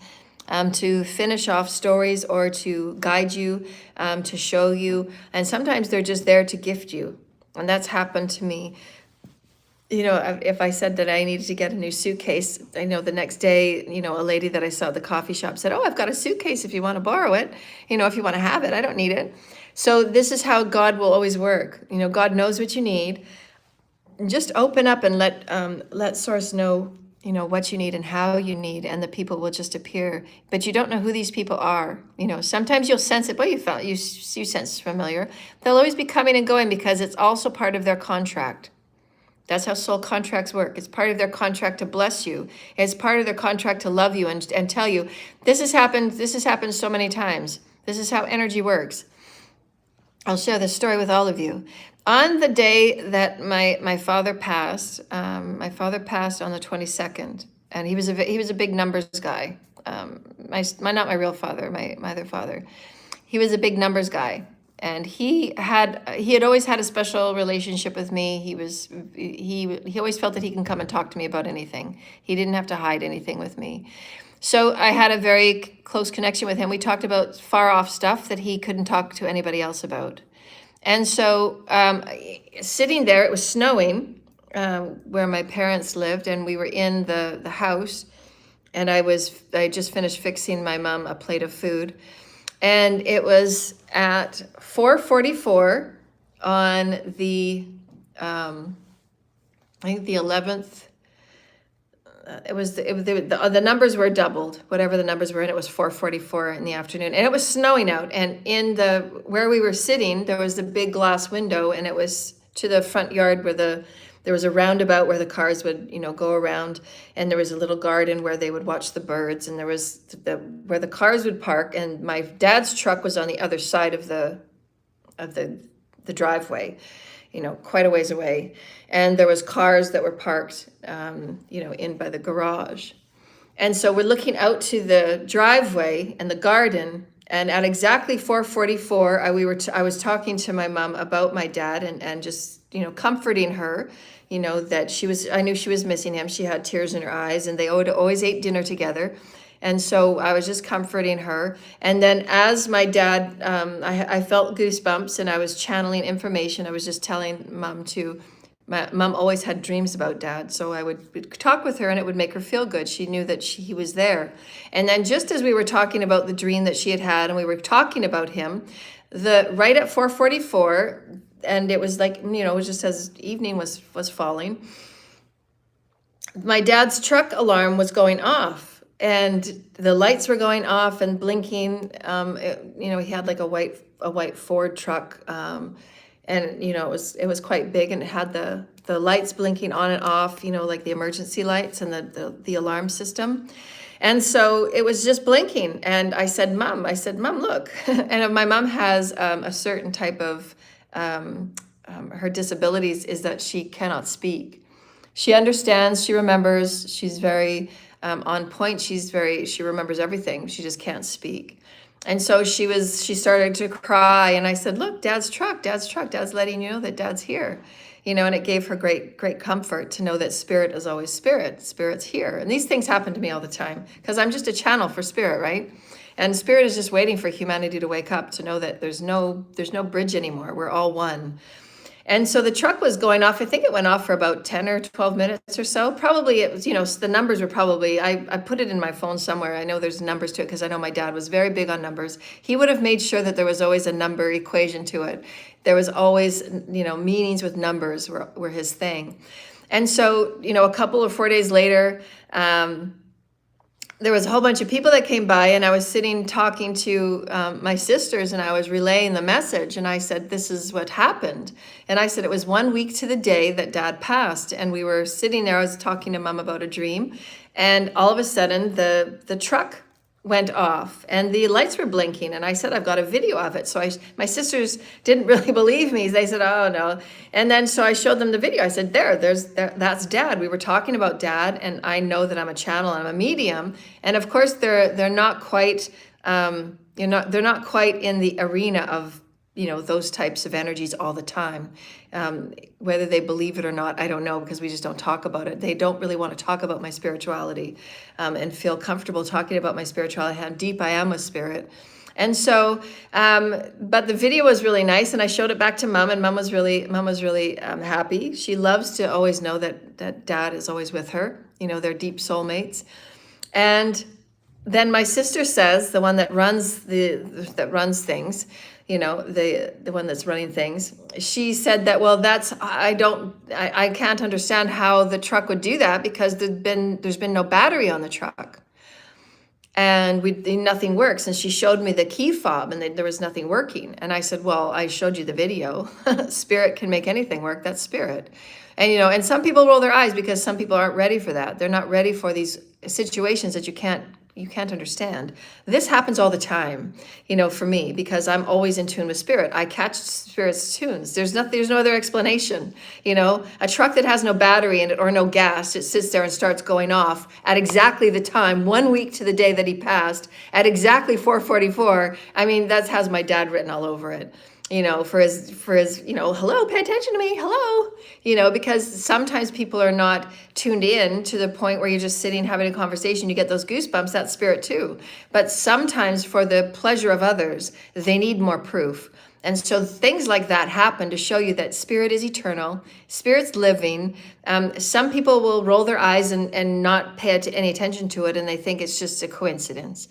To finish off stories or to guide you, to show you. And sometimes they're just there to gift you. And that's happened to me. If I said that I needed to get a new suitcase, I know the next day, a lady that I saw at the coffee shop said, "Oh, I've got a suitcase if you want to borrow it, if you want to have it, I don't need it." So this is how God will always work. God knows what you need. Just open up and let Source know what you need and how you need, and the people will just appear. But you don't know who these people are. Sometimes you'll sense it, but you sense familiar. They'll always be coming and going because it's also part of their contract. That's how soul contracts work. It's part of their contract to bless you. It's part of their contract to love you and tell you, this has happened so many times. This is how energy works. I'll share this story with all of you. On the day that my father passed on the 22nd, and he was a big numbers guy. Not my real father, my other father. He was a big numbers guy, and he had always had a special relationship with me. He always felt that he can come and talk to me about anything. He didn't have to hide anything with me. So I had a very close connection with him. We talked about far off stuff that he couldn't talk to anybody else about. And so sitting there, it was snowing where my parents lived, and we were in the house, and I just finished fixing my mom a plate of food. And it was at 4:44 on the, I think the 11th, the numbers were doubled, whatever the numbers were, and it was 4:44 in the afternoon, and it was snowing out. And in where we were sitting, there was a big glass window, and it was to the front yard where there was a roundabout where the cars would, go around, and there was a little garden where they would watch the birds, and there was where the cars would park, and my dad's truck was on the other side of the driveway, quite a ways away. And there was cars that were parked, in by the garage. And so we're looking out to the driveway and the garden. And at exactly 4:44, I was talking to my mom about my dad and just, comforting her, that I knew she was missing him. She had tears in her eyes, and they always ate dinner together. And so I was just comforting her. And then as my dad, I felt goosebumps, and I was channeling information. I was just telling my mom always had dreams about dad. So I would talk with her, and it would make her feel good. She knew that he was there. And then just as we were talking about the dream that she had, and we were talking about him, right at 4:44, and it was like, it was just as evening was falling, my dad's truck alarm was going off. And the lights were going off and blinking. He had like a white Ford truck, And, it was quite big, and it had the lights blinking on and off, like the emergency lights and the alarm system. And so it was just blinking. And I said, Mom, look. And my mom has a certain type of, her disabilities is that she cannot speak. She understands, she remembers, she's very on point. She remembers everything. She just can't speak. And so she started to cry, and I said, look, Dad's truck, Dad's letting you know that Dad's here. And it gave her great comfort to know that Spirit is always Spirit. Spirit's here. And these things happen to me all the time because I'm just a channel for Spirit, right? And Spirit is just waiting for humanity to wake up, to know that there's no bridge anymore. We're all one. And so the truck was going off. I think it went off for about 10 or 12 minutes or so. Probably it was, the numbers were probably, I put it in my phone somewhere. I know there's numbers to it because I know my dad was very big on numbers. He would have made sure that there was always a number equation to it. There was always, meanings with numbers were his thing. And so, a couple or 4 days later, there was a whole bunch of people that came by, and I was sitting talking to my sisters, and I was relaying the message, and I said, this is what happened. And I said, it was 1 week to the day that Dad passed, and we were sitting there, I was talking to Mom about a dream, and all of a sudden the truck went off and the lights were blinking, and I said, I've got a video of it. So my sisters didn't really believe me. They said, oh no. And then so I showed them the video. I said, that's Dad. We were talking about Dad, and I know that I'm a channel, I'm a medium. And of course they're not quite they're not quite in the arena of those types of energies all the time. Whether they believe it or not, I don't know, because we just don't talk about it. They don't really want to talk about my spirituality and feel comfortable talking about my spirituality, how deep I am with Spirit. And so, but the video was really nice, and I showed it back to Mom, and Mom was really happy. She loves to always know that Dad is always with her. They're deep soulmates. And then my sister says, the one that runs things, the one that's running things, she said that, well, I can't understand how the truck would do that, because there's been no battery on the truck, and nothing works. And she showed me the key fob, and there was nothing working. And I said, well, I showed you the video. Spirit can make anything work. That's Spirit. And and some people roll their eyes because some people aren't ready for that. They're not ready for these situations that you can't understand. This happens all the time, for me, because I'm always in tune with Spirit. I catch Spirit's tunes. There's no other explanation. A truck that has no battery in it or no gas, it sits there and starts going off at exactly the time, 1 week to the day that he passed, at exactly 4:44. I mean, that has my dad written all over it. For his, hello, pay attention to me, hello, because sometimes people are not tuned in to the point where you're just sitting having a conversation, you get those goosebumps, that's Spirit too. But sometimes for the pleasure of others, they need more proof. And so things like that happen to show you that Spirit is eternal, Spirit's living. Some people will roll their eyes and not pay any attention to it, and they think it's just a coincidence.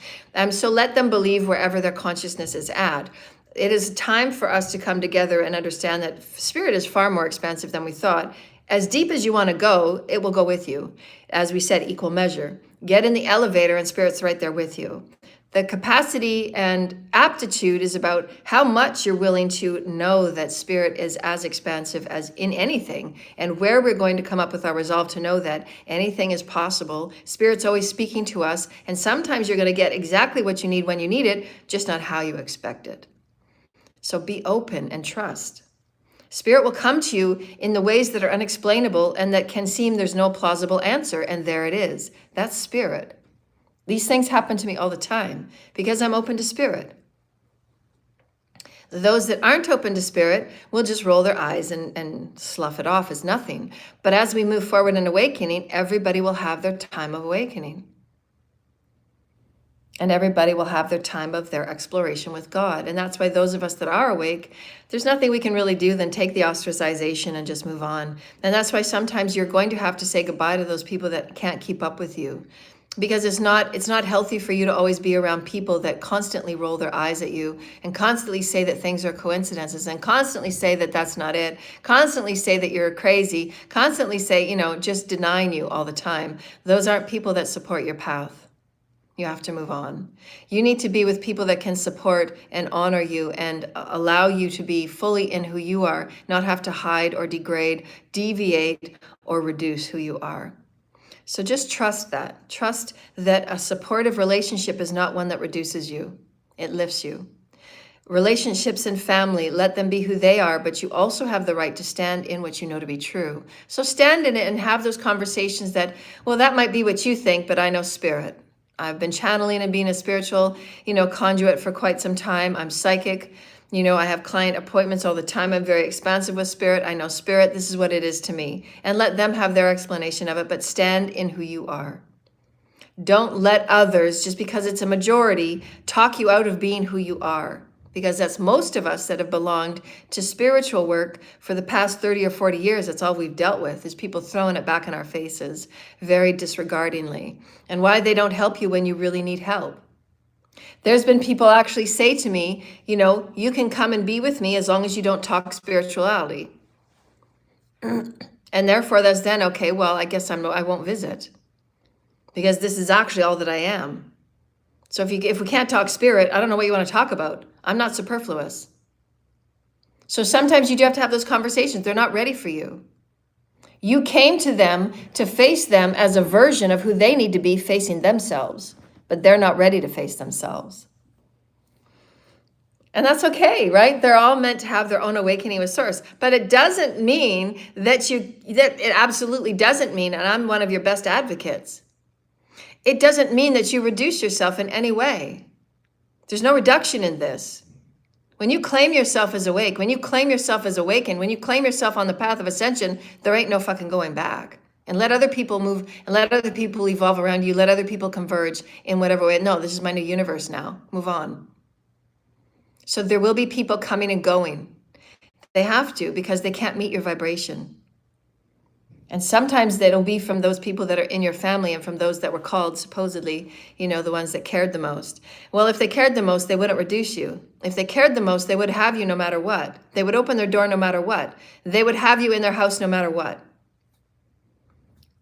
So let them believe wherever their consciousness is at. It is time for us to come together and understand that Spirit is far more expansive than we thought. As deep as you want to go, it will go with you. As we said, equal measure. Get in the elevator and Spirit's right there with you. The capacity and aptitude is about how much you're willing to know that Spirit is as expansive as in anything, and where we're going to come up with our resolve to know that anything is possible. Spirit's always speaking to us, and sometimes you're going to get exactly what you need when you need it, just not how you expect it. So be open and trust. Spirit will come to you in the ways that are unexplainable and that can seem there's no plausible answer, and there it is. That's Spirit. These things happen to me all the time because I'm open to Spirit. Those that aren't open to Spirit will just roll their eyes and slough it off as nothing. But as we move forward in awakening, everybody will have their time of awakening. And everybody will have their time of their exploration with God. And that's why those of us that are awake, there's nothing we can really do than take the ostracization and just move on. And that's why sometimes you're going to have to say goodbye to those people that can't keep up with you. Because it's not healthy for you to always be around people that constantly roll their eyes at you and constantly say that things are coincidences and constantly say that that's not it, constantly say that you're crazy, constantly say, just denying you all the time. Those aren't people that support your path. You have to move on. You need to be with people that can support and honor you and allow you to be fully in who you are, not have to hide or degrade, deviate, or reduce who you are. So just trust that. Trust that a supportive relationship is not one that reduces you. It lifts you. Relationships and family, let them be who they are, but you also have the right to stand in what you know to be true. So stand in it and have those conversations that, well, that might be what you think, but I know spirit. I've been channeling and being a spiritual, conduit for quite some time. I'm psychic. I have client appointments all the time. I'm very expansive with spirit. I know spirit. This is what it is to me. And let them have their explanation of it, but stand in who you are. Don't let others, just because it's a majority, talk you out of being who you are. Because that's most of us that have belonged to spiritual work for the past 30 or 40 years. That's all we've dealt with, is people throwing it back in our faces very disregardingly. And why they don't help you when you really need help. There's been people actually say to me, you can come and be with me as long as you don't talk spirituality. And therefore that's then, okay, well, I guess I won't visit. Because this is actually all that I am. So if we can't talk spirit, I don't know what you want to talk about. I'm not superfluous. So sometimes you do have to have those conversations. They're not ready for you. You came to them to face them as a version of who they need to be facing themselves, but they're not ready to face themselves. And that's okay, right? They're all meant to have their own awakening with source, but it doesn't mean that it absolutely doesn't mean, and I'm one of your best advocates. It doesn't mean that you reduce yourself in any way. There's no reduction in this. When you claim yourself as awake, when you claim yourself as awakened, when you claim yourself on the path of ascension, there ain't no fucking going back. And let other people move and let other people evolve around you. Let other people converge in whatever way. No, this is my new universe now. Move on. So there will be people coming and going. They have to, because they can't meet your vibration. And sometimes it'll be from those people that are in your family and from those that were called, supposedly, the ones that cared the most. Well, if they cared the most, they wouldn't reduce you. If they cared the most, they would have you no matter what. They would open their door no matter what. They would have you in their house no matter what.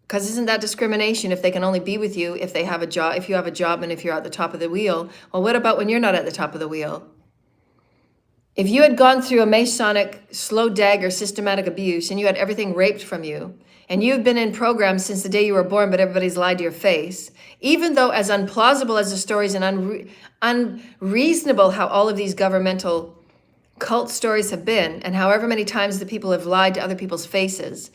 Because isn't that discrimination if they can only be with you if they have a job, if you have a job and if you're at the top of the wheel? Well, what about when you're not at the top of the wheel? If you had gone through a Masonic slow dagger systematic abuse and you had everything raped from you, and you've been in programs since the day you were born, but everybody's lied to your face, even though as unplausible as the stories and unreasonable how all of these governmental cult stories have been, and however many times the people have lied to other people's faces,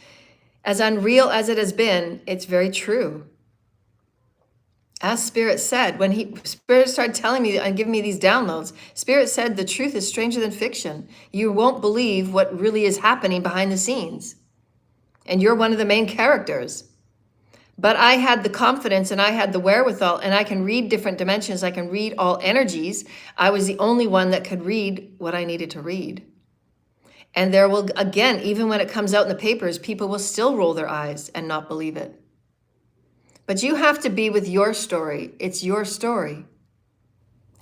as unreal as it has been, it's very true. As Spirit said, when Spirit started telling me and giving me these downloads, Spirit said the truth is stranger than fiction. You won't believe what really is happening behind the scenes. And you're one of the main characters. But I had the confidence and I had the wherewithal, and I can read different dimensions. I can read all energies. I was the only one that could read what I needed to read. And there will, again, even when it comes out in the papers, people will still roll their eyes and not believe it. But you have to be with your story. It's your story.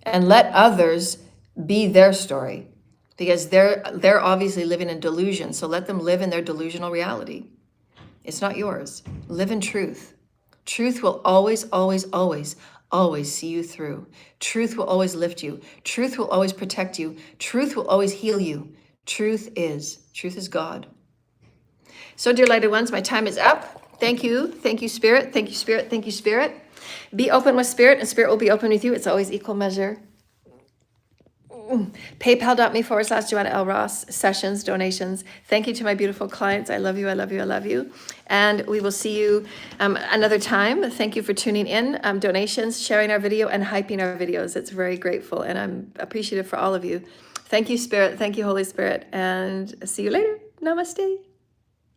And let others be their story, because they're obviously living in delusion. So let them live in their delusional reality. It's not yours. Live in truth. Truth will always, always, always, always see you through. Truth will always lift you. Truth will always protect you. Truth will always heal you. Truth is God. So, dear lighted ones, my time is up. Thank you. Thank you, Spirit. Thank you, Spirit. Thank you, Spirit. Be open with Spirit, and Spirit will be open with you. It's always equal measure. PayPal.me/Joanna L. Ross, sessions, donations. Thank you to my beautiful clients. I love you. I love you. I love you. And we will see you another time. Thank you for tuning in, donations, sharing our video, and hyping our videos. It's very grateful, and I'm appreciative for all of you. Thank you, Spirit. Thank you, Holy Spirit. And see you later. Namaste.